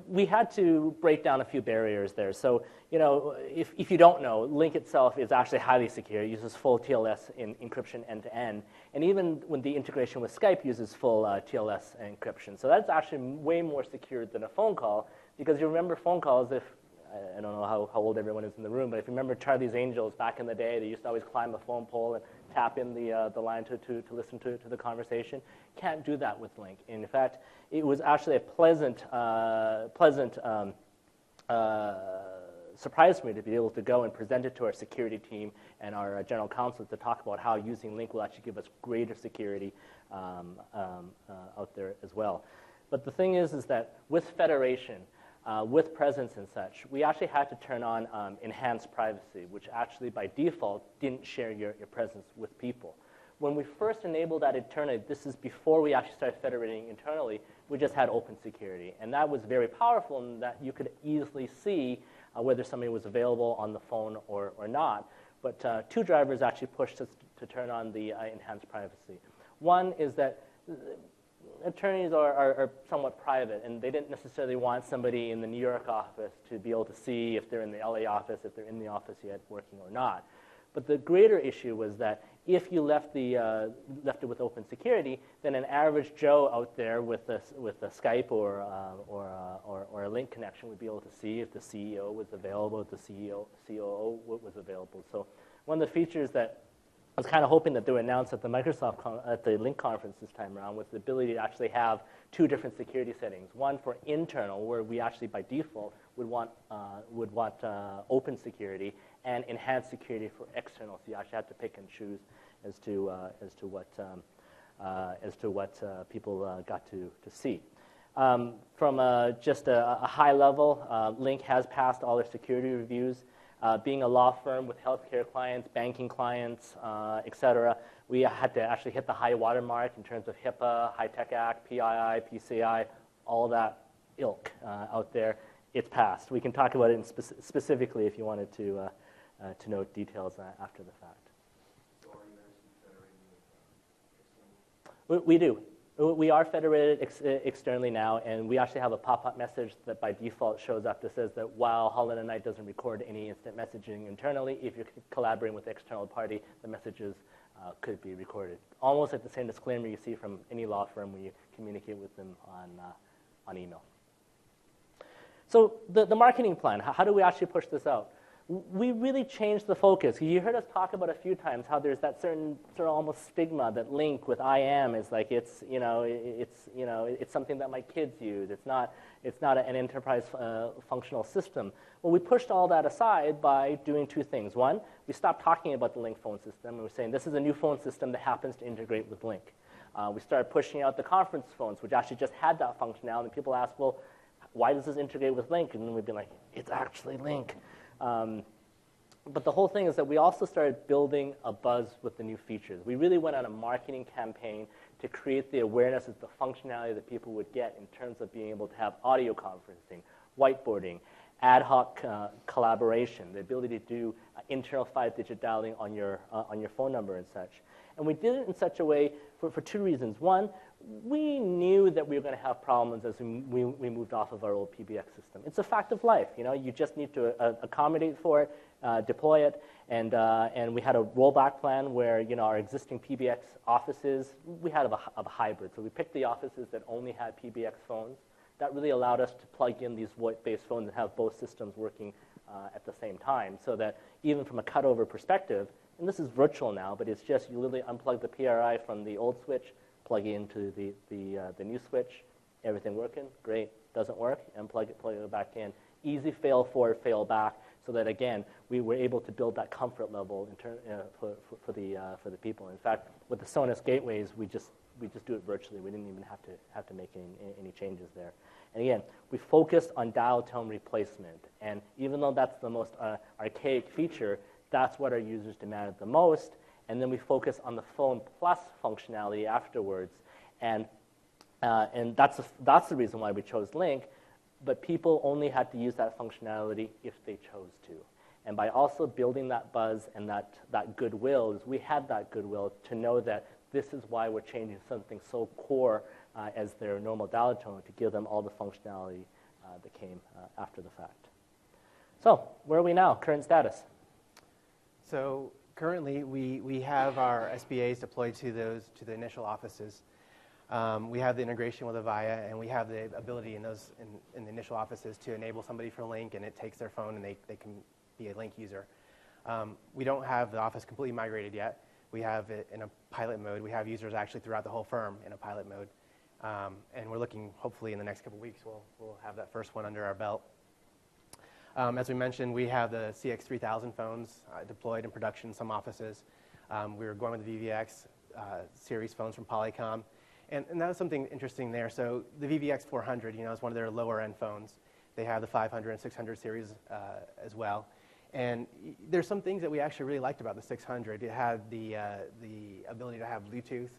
we had to break down a few barriers there. So, if you don't know, Lync itself is actually highly secure. It uses full TLS encryption end-to-end. And even when the integration with Skype uses full TLS encryption. So that's actually way more secure than a phone call, because you remember phone calls, I don't know how old everyone is in the room, but if you remember Charlie's Angels back in the day, they used to always climb a phone pole and tap in the line to listen to the conversation. Can't do that with Lync. In fact, it was actually a pleasant surprise for me to be able to go and present it to our security team and our general counsel to talk about how using Lync will actually give us greater security out there as well. But the thing is that with federation, with presence and such, we actually had to turn on enhanced privacy, which actually by default didn't share your presence with people. When we first enabled that internally, this is before we actually started federating internally, we just had open security. And that was very powerful in that you could easily see whether somebody was available on the phone or not. But two drivers actually pushed us to turn on the enhanced privacy. One is that attorneys are somewhat private, and they didn't necessarily want somebody in the New York office to be able to see if they're in the LA office, if they're in the office yet working or not. But the greater issue was that if you left it with open security, then an average Joe out there with a Skype or a Lync connection would be able to see if the CEO was available, if the COO was available. So one of the features that I was kind of hoping that they would announce at the Lync conference this time around was the ability to actually have two different security settings. One for internal, where we actually by default would want open security, and enhanced security for external. So you actually have to pick and choose as to what people got to see. From just a high level, Lync has passed all their security reviews. Being a law firm with healthcare clients, banking clients, et cetera, we had to actually hit the high watermark in terms of HIPAA, High-Tech Act, PII, PCI, all that ilk out there. It's passed. We can talk about it specifically if you wanted to note details after the fact. So are you guys federating with external? We do. We are federated externally now, and we actually have a pop-up message that by default shows up that says that while Holland Knight doesn't record any instant messaging internally, if you're collaborating with the external party, the messages could be recorded. Almost like the same disclaimer you see from any law firm when you communicate with them on email. So the marketing plan, how do we actually push this out? We really changed the focus. You heard us talk about a few times how there's that certain sort of almost stigma that Lync with IM is like it's something that my kids use. It's not an enterprise functional system. Well, we pushed all that aside by doing two things. One, we stopped talking about the Lync phone system, and we're saying this is a new phone system that happens to integrate with Lync. We started pushing out the conference phones, which actually just had that functionality. And people ask, well, why does this integrate with Lync? And then we'd be like, it's actually Lync. But the whole thing is that we also started building a buzz with the new features. We really went on a marketing campaign to create the awareness of the functionality that people would get in terms of being able to have audio conferencing, whiteboarding, ad hoc collaboration, the ability to do internal 5-digit dialing on your phone number and such. And we did it in such a way for two reasons. One, we knew that we were going to have problems as we moved off of our old PBX system. It's a fact of life. You just need to accommodate for it, deploy it, and we had a rollback plan where our existing PBX offices, we had a hybrid. So we picked the offices that only had PBX phones. That really allowed us to plug in these VoIP-based phones and have both systems working at the same time, so that even from a cutover perspective, and this is virtual now, but it's just you literally unplug the PRI from the old switch, plug it into the new switch, everything working, great. Doesn't work, unplug it, plug it back in. Easy fail forward, fail back, so that again we were able to build that comfort level for the people. In fact, with the Sonos gateways, we just do it virtually. We didn't even have to make any changes there. And again, we focused on dial tone replacement, and even though that's the most archaic feature, that's what our users demanded the most. And then we focus on the phone plus functionality afterwards, and that's the reason why we chose Lync. But people only had to use that functionality if they chose to. And by also building that buzz and that goodwill, we had that goodwill to know that this is why we're changing something so core as their normal dial tone to give them all the functionality that came after the fact. So where are we now? Current status? So currently, we have our SBAs deployed to the initial offices. We have the integration with Avaya, and we have the ability in the initial offices to enable somebody for Lync, and it takes their phone and they can be a Lync user. We don't have the office completely migrated yet. We have it in a pilot mode. We have users actually throughout the whole firm in a pilot mode. And we're looking, hopefully in the next couple of weeks, we'll have that first one under our belt. As we mentioned, we have the CX3000 phones deployed in production in some offices. We were going with the VVX series phones from Polycom. And that was something interesting there. So the VVX 400, is one of their lower end phones. They have the 500 and 600 series as well. And there's some things that we actually really liked about the 600. It had the ability to have Bluetooth.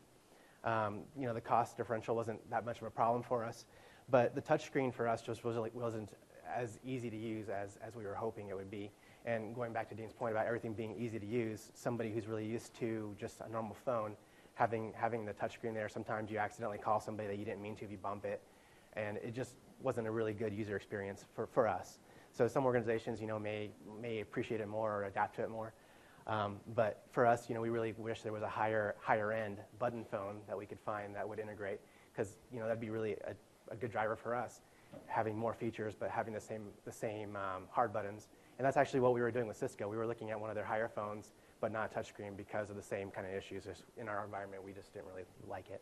The cost differential wasn't that much of a problem for us. But the touchscreen for us just wasn't as easy to use as we were hoping it would be. And going back to Dean's point about everything being easy to use, somebody who's really used to just a normal phone, having the touchscreen there, sometimes you accidentally call somebody that you didn't mean to if you bump it. And it just wasn't a really good user experience for us. So some organizations, may appreciate it more or adapt to it more. But for us, we really wish there was a higher end button phone that we could find that would integrate, because that'd be really a good driver for us, having more features but having the same hard buttons. And that's actually what we were doing with Cisco. We were looking at one of their higher phones, but not a touchscreen because of the same kind of issues. Just in our environment, we just didn't really like it.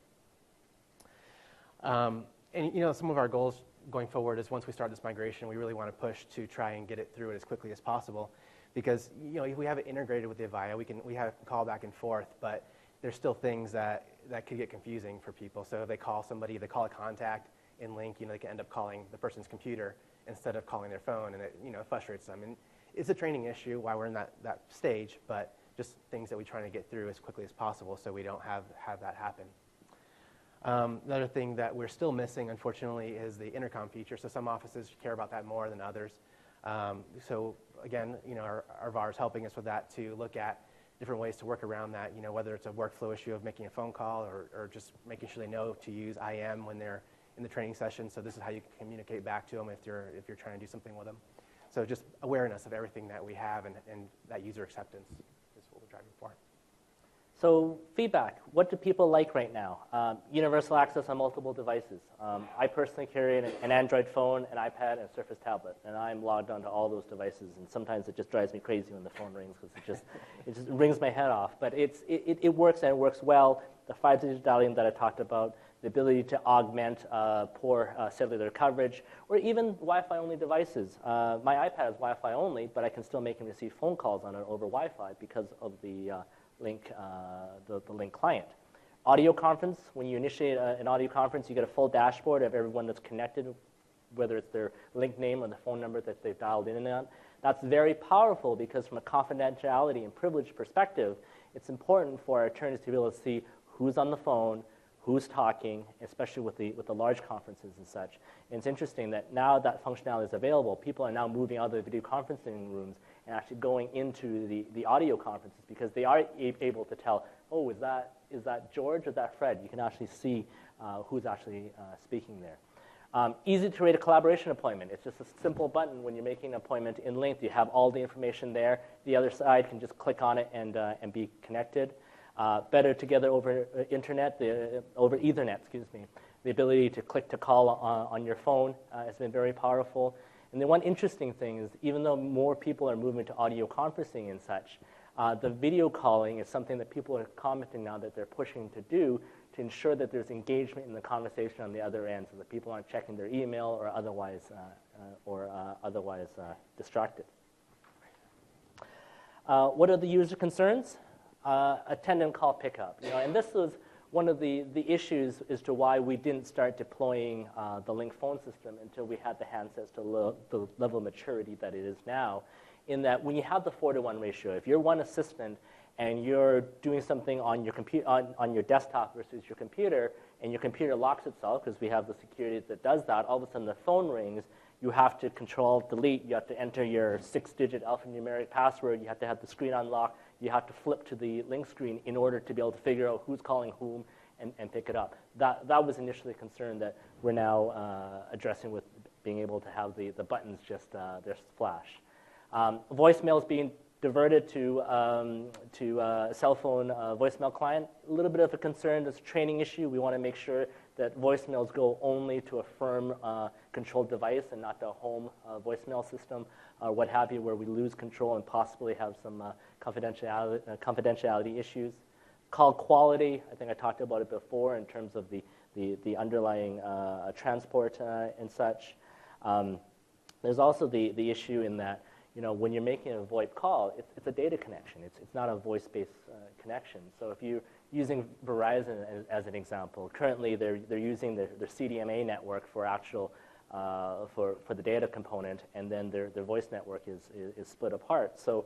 And some of our goals going forward is once we start this migration, we really want to push to try and get it through it as quickly as possible, because if we have it integrated with the Avaya, we have call back and forth, but there's still things that could get confusing for people. So if they call somebody, they call a contact in Lync, they can end up calling the person's computer instead of calling their phone, and it frustrates them. And it's a training issue while we're in that stage, but just things that we're trying to get through as quickly as possible so we don't have that happen. Another thing that we're still missing, unfortunately, is the intercom feature. So some offices care about that more than others. So again, our VAR is helping us with that to look at different ways to work around that, whether it's a workflow issue of making a phone call or just making sure they know to use IM when they're in the training session. So this is how you can communicate back to them if you're trying to do something with them. So just awareness of everything that we have and that user acceptance is what we're driving for. So feedback, what do people like right now? Universal access on multiple devices. I personally carry an Android phone, an iPad, and a Surface tablet, and I'm logged onto all those devices, and sometimes it just drives me crazy when the phone rings because it just rings my head off. But it works, and it works well. The 5-digit dialing that I talked about, the ability to augment poor cellular coverage, or even Wi-Fi only devices. My iPad is Wi-Fi only, but I can still make and receive phone calls on it over Wi-Fi because of the Lync, the Lync client. Audio conference, when you initiate an audio conference, you get a full dashboard of everyone that's connected, whether it's their Lync name or the phone number that they've dialed in and on. That's very powerful because from a confidentiality and privilege perspective, it's important for our attorneys to be able to see who's on the phone, who's talking, especially with the large conferences and such. And it's interesting that now that functionality is available, people are now moving out of the video conferencing rooms and actually going into the audio conferences because they are able to tell, oh, is that George or is that Fred? You can actually see who's actually speaking there. Easy to create a collaboration appointment. It's just a simple button when you're making an appointment in Lync. You have all the information there. The other side can just click on it and be connected. Better together over internet, over Ethernet, excuse me. The ability to click to call on your phone has been very powerful. And the one interesting thing is, even though more people are moving to audio conferencing and such, the video calling is something that people are commenting now that they're pushing to do to ensure that there's engagement in the conversation on the other end, so that people aren't checking their email or otherwise distracted. What are the user concerns? Attendant call pickup. And this was one of the issues as to why we didn't start deploying the Lync phone system until we had the handsets to the level of maturity that it is now, in that when you have the 4-to-1 ratio, if you're one assistant and you're doing something on your on your desktop versus your computer, and your computer locks itself because we have the security that does that, all of a sudden the phone rings, you have to Control-Delete, you have to enter your 6-digit alphanumeric password, you have to have the screen unlock, you have to flip to the Lync screen in order to be able to figure out who's calling whom and pick it up. That was initially a concern that we're now addressing with being able to have the buttons just flash. Voicemail is being diverted to a cell phone voicemail client. A little bit of a concern. It's a training issue. We want to make sure that voicemails go only to a firm controlled device and not to a home voicemail system or what have you, where we lose control and possibly have some confidentiality issues. Call quality, I think I talked about it before in terms of the underlying transport and such. There's also the issue in that, when you're making a VoIP call, it's a data connection. It's not a voice-based connection. So if you're using Verizon as an example, currently they're using their CDMA network for actual for the data component, and then their voice network is split apart. So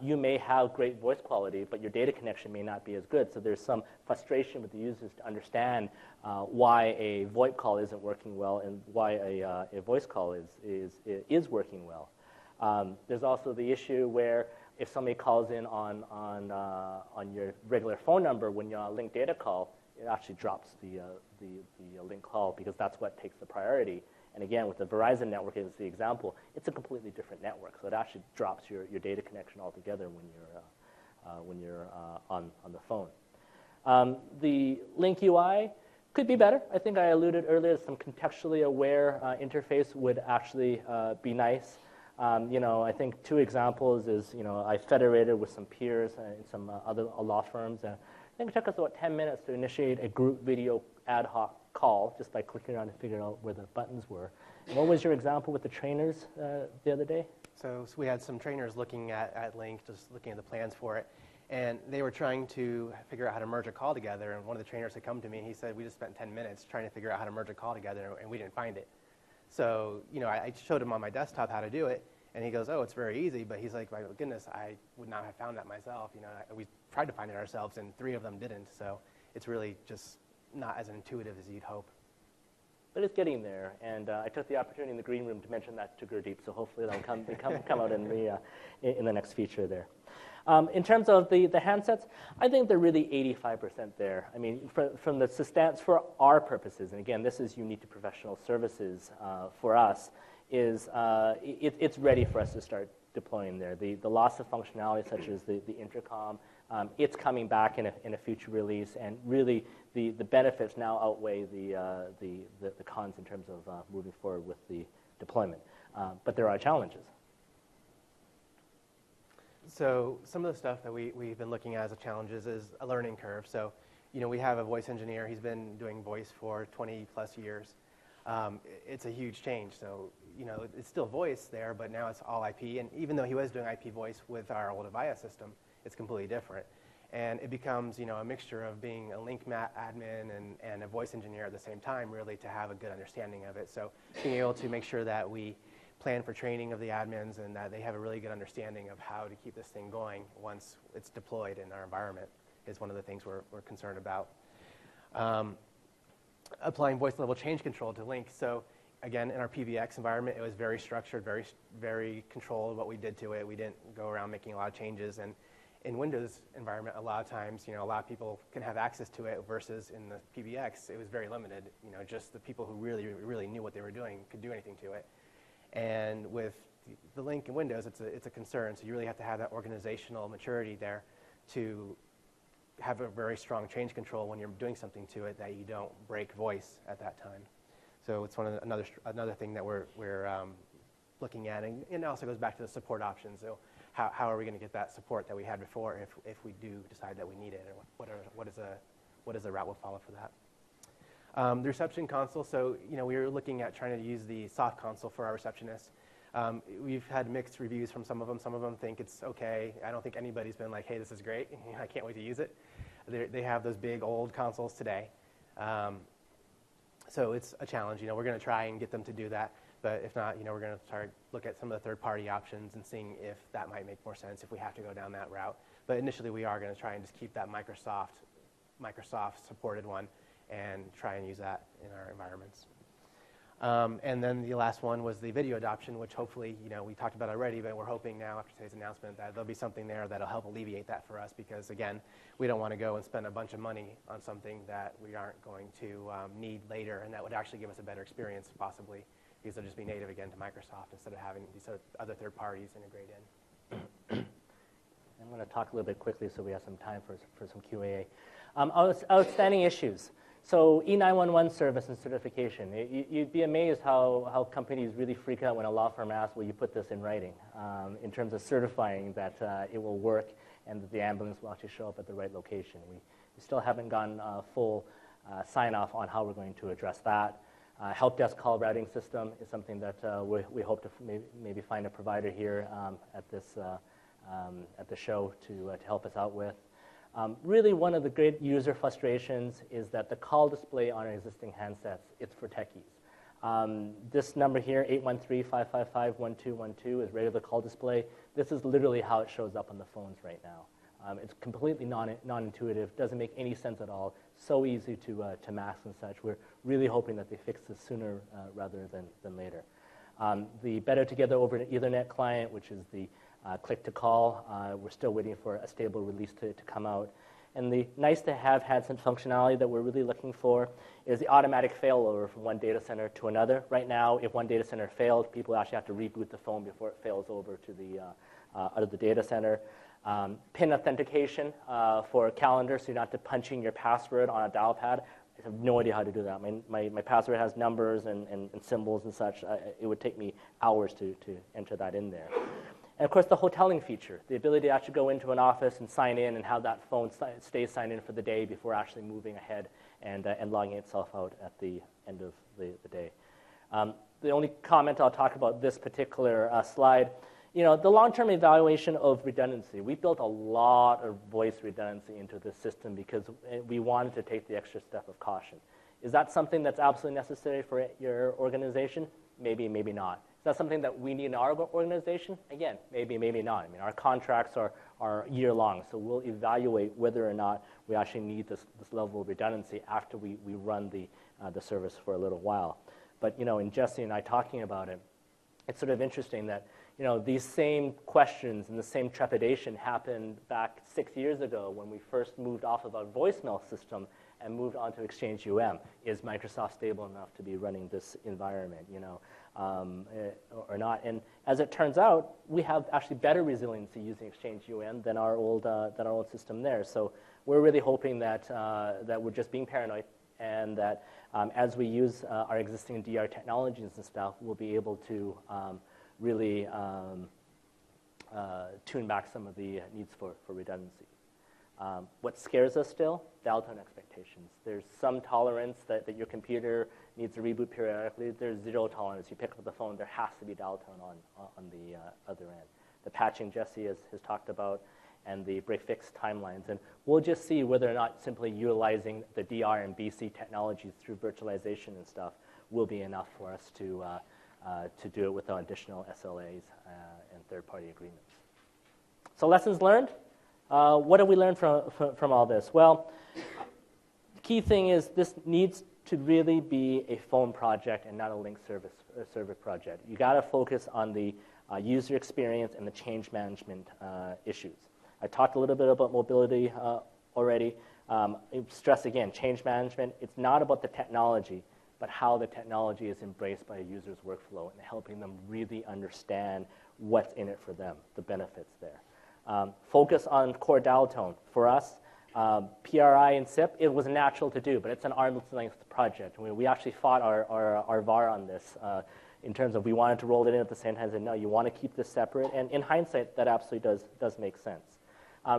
you may have great voice quality, but your data connection may not be as good. So there's some frustration with the users to understand why a VoIP call isn't working well and why a voice call is working well. There's also the issue where if somebody calls in on your regular phone number when you're on a Lync data call, it actually drops the Lync call because that's what takes the priority. And again, with the Verizon network as the example, it's a completely different network, so it actually drops your data connection altogether when you're on the phone. The Lync UI could be better. I think I alluded earlier, some contextually aware interface would actually be nice. I think two examples is, I federated with some peers in some other law firms. I think it took us about 10 minutes to initiate a group video ad hoc call just by clicking around to figure out where the buttons were. And what was your example with the trainers the other day? So we had some trainers looking at Lync, just looking at the plans for it. And they were trying to figure out how to merge a call together. And one of the trainers had come to me and he said, we just spent 10 minutes trying to figure out how to merge a call together and we didn't find it. So, I showed him on my desktop how to do it, and he goes, oh, it's very easy, but he's like, my goodness, I would not have found that myself. We tried to find it ourselves, and 3 of them didn't, so it's really just not as intuitive as you'd hope. But it's getting there, and I took the opportunity in the green room to mention that to Gurdeep, so hopefully that'll come out in the next feature there. In terms of the handsets, I think they're really 85% there. I mean, from the stance for our purposes, and again, this is unique to professional services for us, is it's ready for us to start deploying there. The loss of functionality, such as the intercom, it's coming back in a future release, and really the benefits now outweigh the cons in terms of moving forward with the deployment. But there are challenges. So some of the stuff that we've been looking at as a challenges is a learning curve. So, we have a voice engineer. He's been doing voice for 20 plus years. It's a huge change. So, it's still voice there, but now it's all IP. And even though he was doing IP voice with our old Avaya system, it's completely different. And it becomes, a mixture of being a Lync admin and a voice engineer at the same time, really, to have a good understanding of it. So being able to make sure that we plan for training of the admins and that they have a really good understanding of how to keep this thing going once it's deployed in our environment is one of the things we're concerned about. Applying voice level change control to Lync. So again, in our PBX environment, it was very structured, very, very controlled what we did to it. We didn't go around making a lot of changes. And in Windows environment, a lot of times, a lot of people can have access to it versus in the PBX, it was very limited. Just the people who really, really knew what they were doing could do anything to it. And with the Lync in Windows, it's a concern. So you really have to have that organizational maturity there to have a very strong change control when you're doing something to it that you don't break voice at that time. So it's another thing that we're looking at, and it also goes back to the support options. So how are we going to get that support that we had before if we do decide that we need it, or what is the route we'll follow for that? The reception console. So we were looking at trying to use the soft console for our receptionists. We've had mixed reviews from some of them. Some of them think it's okay. I don't think anybody's been like, hey, this is great. I can't wait to use it. They have those big old consoles today. So it's a challenge. We're going to try and get them to do that. But if not, we're going to look at some of the third-party options and seeing if that might make more sense if we have to go down that route. But initially, we are going to try and just keep that Microsoft supported one and try and use that in our environments. And then the last one was the video adoption, which hopefully, we talked about already, but we're hoping now after today's announcement that there'll be something there that'll help alleviate that for us, because again, we don't want to go and spend a bunch of money on something that we aren't going to need later, and that would actually give us a better experience possibly, because it'll just be native again to Microsoft instead of having these other third parties integrate in. I'm going to talk a little bit quickly so we have some time for some QA. Outstanding issues. So E911 service and certification. You'd be amazed how companies really freak out when a law firm asks, will you put this in writing, in terms of certifying that it will work and that the ambulance will actually show up at the right location. We still haven't gotten full sign-off on how we're going to address that. Help desk call routing system is something that we hope to maybe find a provider here at the show to help us out with. Really, one of the great user frustrations is that the call display on our existing handsets, it's for techies. This number here, 813-555-1212, is regular call display. This is literally how it shows up on the phones right now. It's completely non-intuitive, doesn't make any sense at all, so easy to mask and such. We're really hoping that they fix this sooner rather than later. The Better Together over Ethernet client, which is the click-to-call, we're still waiting for a stable release to come out. And the nice-to-have handset functionality that we're really looking for is the automatic failover from one data center to another. Right now, if one data center failed, people actually have to reboot the phone before it fails over to the out of the data center. PIN authentication for calendar, so you don't have to punch in your password on a dial pad. I have no idea how to do that. My password has numbers and symbols and such. It would take me hours to enter that in there. And of course, the hoteling feature, the ability to actually go into an office and sign in and have that phone stay signed in for the day before actually moving ahead and logging itself out at the end of the day. The only comment I'll talk about this particular slide, the long-term evaluation of redundancy. We built a lot of voice redundancy into this system because we wanted to take the extra step of caution. Is that something that's absolutely necessary for your organization? Maybe, maybe not. Is that something that we need in our organization? Again, maybe, maybe not. I mean, our contracts are year-long, so we'll evaluate whether or not we actually need this level of redundancy after we run the service for a little while. But, in Jesse and I talking about it, it's sort of interesting that, these same questions and the same trepidation happened back 6 years ago when we first moved off of our voicemail system and moved on to Exchange Is Microsoft stable enough to be running this environment, or not? And as it turns out, we have actually better resiliency using Exchange than our old system there. So we're really hoping that that we're just being paranoid, and that as we use our existing DR technologies and stuff, we'll be able to really tune back some of the needs for redundancy. What scares us still? Dial tone expectations. There's some tolerance that your computer needs to reboot periodically. There's zero tolerance. You pick up the phone, there has to be dial tone on the other end. The patching Jesse has talked about, and the break-fix timelines. And we'll just see whether or not simply utilizing the DR and BC technologies through virtualization and stuff will be enough for us to do it without additional SLAs and third-party agreements. So lessons learned. What have we learned from all this? Well, the key thing is this needs to really be a phone project and not a Lync server project. You got to focus on the user experience and the change management issues. I talked a little bit about mobility already. Stress again, change management. It's not about the technology, but how the technology is embraced by a user's workflow and helping them really understand what's in it for them, the benefits there. Focus on core dial tone. For us, PRI and SIP, it was natural to do, but it's an arm's length project. We actually fought our VAR on this in terms of we wanted to roll it in at the same time and said, no, you want to keep this separate. And in hindsight, that absolutely does make sense.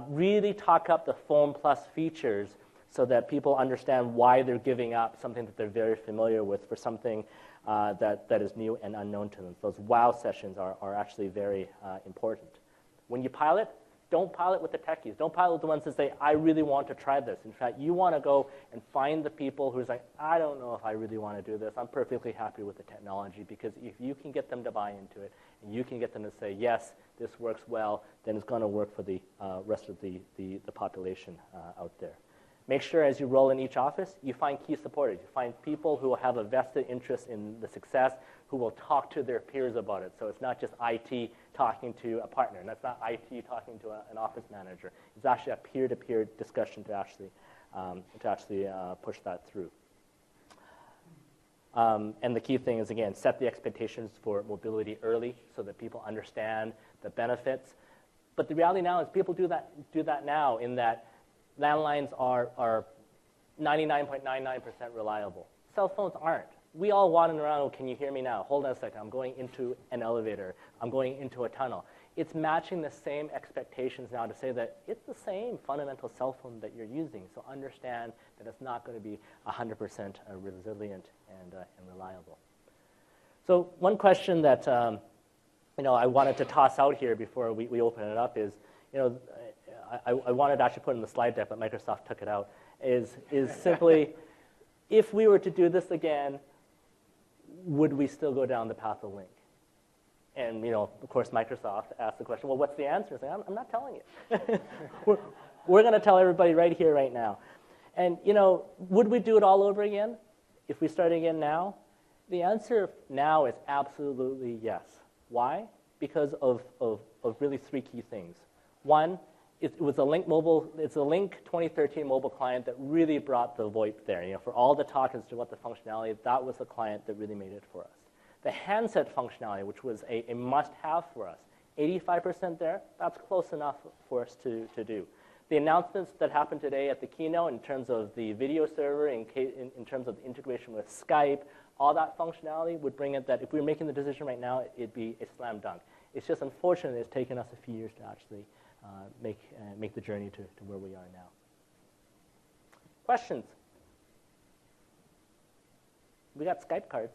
Really talk up the Phone Plus features so that people understand why they're giving up something that they're very familiar with for something that is new and unknown to them. Those wow sessions are actually very important. When you pilot, don't pilot with the techies. Don't pilot with the ones that say, I really want to try this. In fact, you want to go and find the people who's like, I don't know if I really want to do this. I'm perfectly happy with the technology, because if you can get them to buy into it and you can get them to say, yes, this works well, then it's going to work for the rest of the population out there. Make sure as you roll in each office, you find key supporters. You find people who have a vested interest in the success, who will talk to their peers about it. So it's not just IT talking to a partner, and that's not IT talking to an office manager. It's actually a peer-to-peer discussion to actually push that through. And the key thing is, again, set the expectations for mobility early so that people understand the benefits. But the reality now is people do that now, in that landlines are 99.99% reliable. Cell phones aren't. We all wandering around, oh, can you hear me now? Hold on a second, I'm going into an elevator. I'm going into a tunnel. It's matching the same expectations now to say that it's the same fundamental cell phone that you're using. So understand that it's not going to be 100% resilient and reliable. So one question that I wanted to toss out here before we open it up is, I wanted to actually put in the slide deck, but Microsoft took it out, is simply, if we were to do this again, would we still go down the path of Lync? And, of course, Microsoft asked the question, well, what's the answer? I say, I'm not telling you. We're going to tell everybody right here, right now. And, would we do it all over again if we started again now? The answer now is absolutely yes. Why? Because of really three key things. One, it was a Lync mobile. It's a Lync 2013 mobile client that really brought the VoIP there. For all the talk as to what the functionality, that was the client that really made it for us. The handset functionality, which was a must-have for us, 85% there. That's close enough for us to do. The announcements that happened today at the keynote in terms of the video server, in terms of the integration with Skype, all that functionality would bring it that if we were making the decision right now, it'd be a slam dunk. It's just unfortunate it's taken us a few years to actually make the journey to where we are now. Questions? We got Skype cards.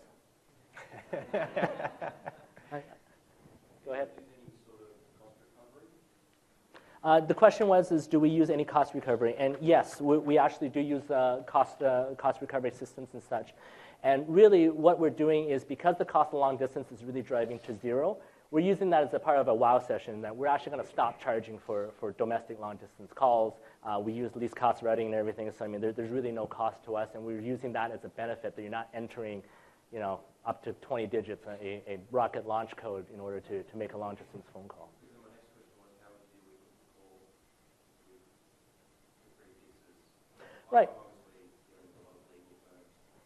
Go ahead. The question was, do we use any cost recovery? And yes, we actually do use cost recovery systems and such. And really what we're doing is, because the cost of long distance is really driving to zero, we're using that as a part of a WOW session, that we're actually going to stop charging for domestic long distance calls. We use least cost routing and everything, so there's really no cost to us, and we're using that as a benefit that you're not entering up to 20 digits, a rocket launch code in order to make a long distance phone call. Right.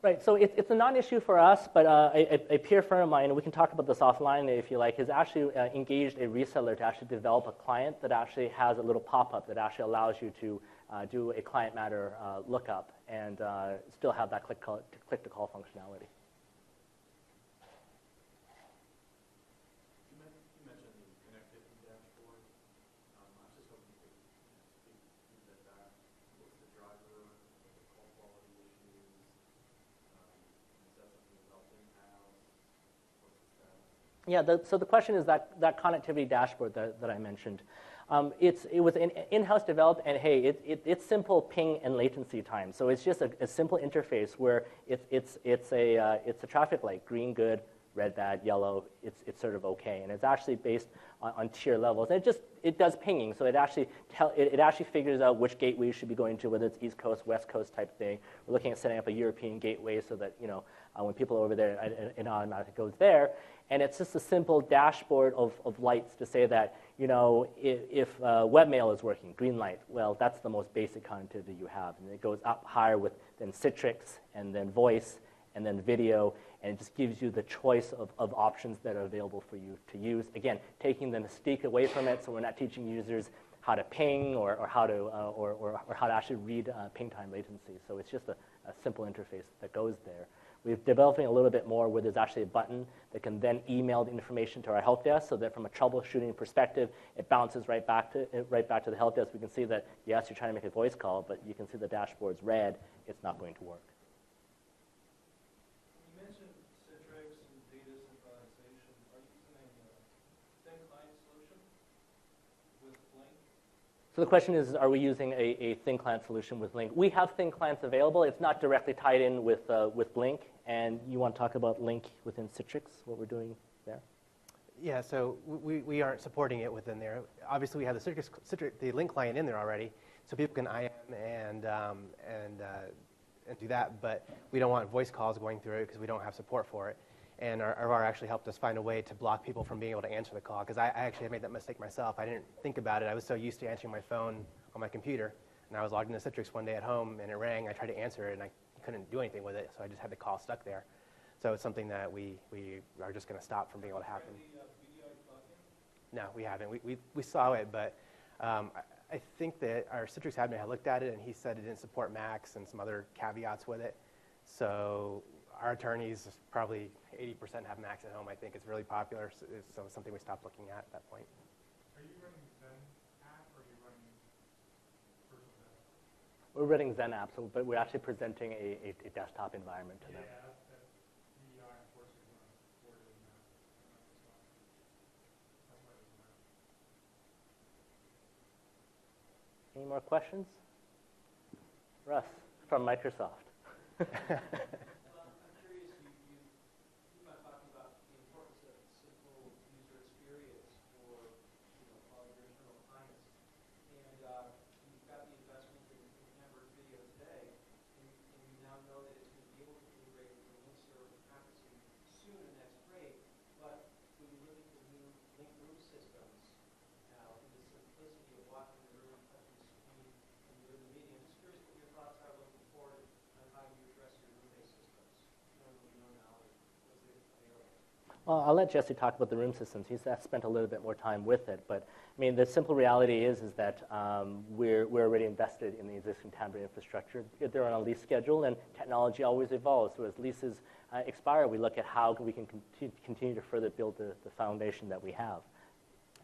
Right, so it's a non-issue for us, but a peer friend of mine, and we can talk about this offline if you like, has actually engaged a reseller to actually develop a client that actually has a little pop-up that actually allows you to do a client matter lookup and still have that click-to-call functionality. You mentioned the connectivity dashboard. I was just hoping you could speak to that. What's the driver of the call quality issues? Is that something developed in-house? What's the status? Yeah, so the question is that connectivity dashboard that I mentioned. It was in-house developed, and hey, it's simple ping and latency time. So it's just a simple interface where it's a traffic light, green good, red bad, yellow, it's sort of okay, and it's actually based on tier levels. And it does pinging, so it actually figures out which gateway you should be going to, whether it's East Coast, West Coast type thing. We're looking at setting up a European gateway so that when people are over there, it automatically goes there. And it's just a simple dashboard of lights to say that if webmail is working, green light, well, that's the most basic connectivity you have, and it goes up higher with then Citrix and then voice and then video, and it just gives you the choice of options that are available for you to use. Again, taking the mystique away from it, so we're not teaching users how to ping or how to actually read ping time latency. So it's just a simple interface that goes there. We're developing a little bit more where there's actually a button that can then email the information to our help desk, so that from a troubleshooting perspective, it bounces right back to the help desk. We can see that, yes, you're trying to make a voice call, but you can see the dashboard's red. It's not going to work. You mentioned Citrix and data synchronization. Are you using a thin client solution with Lync? So the question is, are we using a thin client solution with Lync? We have thin clients available. It's not directly tied in with Lync. And you want to talk about Lync within Citrix, what we're doing there? Yeah, so we aren't supporting it within there. Obviously, we have the Lync client in there already. so people can IM and do that, but we don't want voice calls going through it because we don't have support for it. And our actually helped us find a way to block people from being able to answer the call, because I actually made that mistake myself. I didn't think about it. I was so used to answering my phone on my computer, and I was logged into Citrix one day at home, and it rang. I tried to answer it, and I couldn't do anything with it, so I just had the call stuck there. So it's something that we are just going to stop from being able to happen. No, we haven't. We saw it, but I think that our Citrix admin had looked at it, and he said it didn't support Macs and some other caveats with it. So our attorneys, probably 80% have Macs at home. I think it's really popular, so it's something we stopped looking at that point. Are you running Zen app or are you running personal desktop? We're running Zen apps, but we're actually presenting a desktop environment to them. Yeah, that VDI unfortunately is not supported in that. That's why it doesn't matter. Any more questions? Russ from Microsoft. I'm curious, you might talk about the importance of simple user experience for all your internal clients. And you've got the investment in Hamburg Video today, and you now know that it's going to be able to integrate with the Lync server conferencing soon, and that's great. But when you look at the new Lync room systems now, and the simplicity of walking in the room, touching the screen, and you're in the meeting, I'm just curious what your thoughts are looking forward on how you address your room-based systems, knowing what you know now and what's available. Well, I'll let Jesse talk about the room systems. He's spent a little bit more time with it, but I mean, the simple reality is that we're already invested in the existing Tambra infrastructure. They're on a lease schedule, and technology always evolves. So as leases expire, we look at how we can continue to further build the foundation that we have.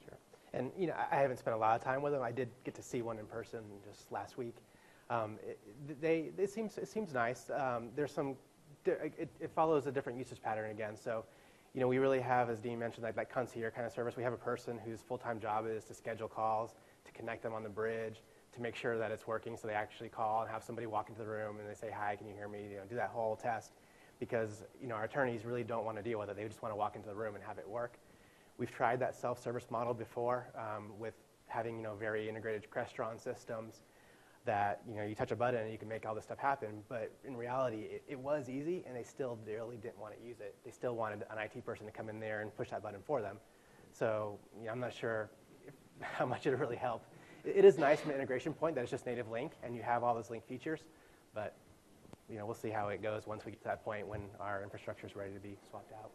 Sure. And I haven't spent a lot of time with them. I did get to see one in person just last week. It seems nice. There's some. It follows a different usage pattern again. So, we really have, as Dean mentioned, that concierge kind of service. We have a person whose full-time job is to schedule calls, to connect them on the bridge, to make sure that it's working. So they actually call and have somebody walk into the room and they say, "Hi, can you hear me?" Do that whole test, because our attorneys really don't want to deal with it. They just want to walk into the room and have it work. We've tried that self-service model before with having very integrated restaurant systems that you touch a button and you can make all this stuff happen. But in reality, it was easy, and they still really didn't want to use it. They still wanted an IT person to come in there and push that button for them. So I'm not sure how much it really helped. It is nice from an integration point that it's just native Lync, and you have all those Lync features. But we'll see how it goes once we get to that point when our infrastructure is ready to be swapped out.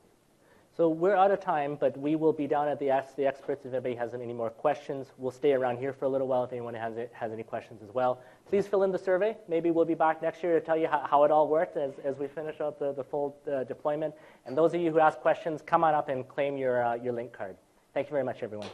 So we're out of time, but we will be down at the Ask the Experts if anybody has any more questions. We'll stay around here for a little while if anyone has any questions as well. Please fill in the survey. Maybe we'll be back next year to tell you how it all worked as we finish out the full deployment. And those of you who ask questions, come on up and claim your Lync card. Thank you very much, everyone.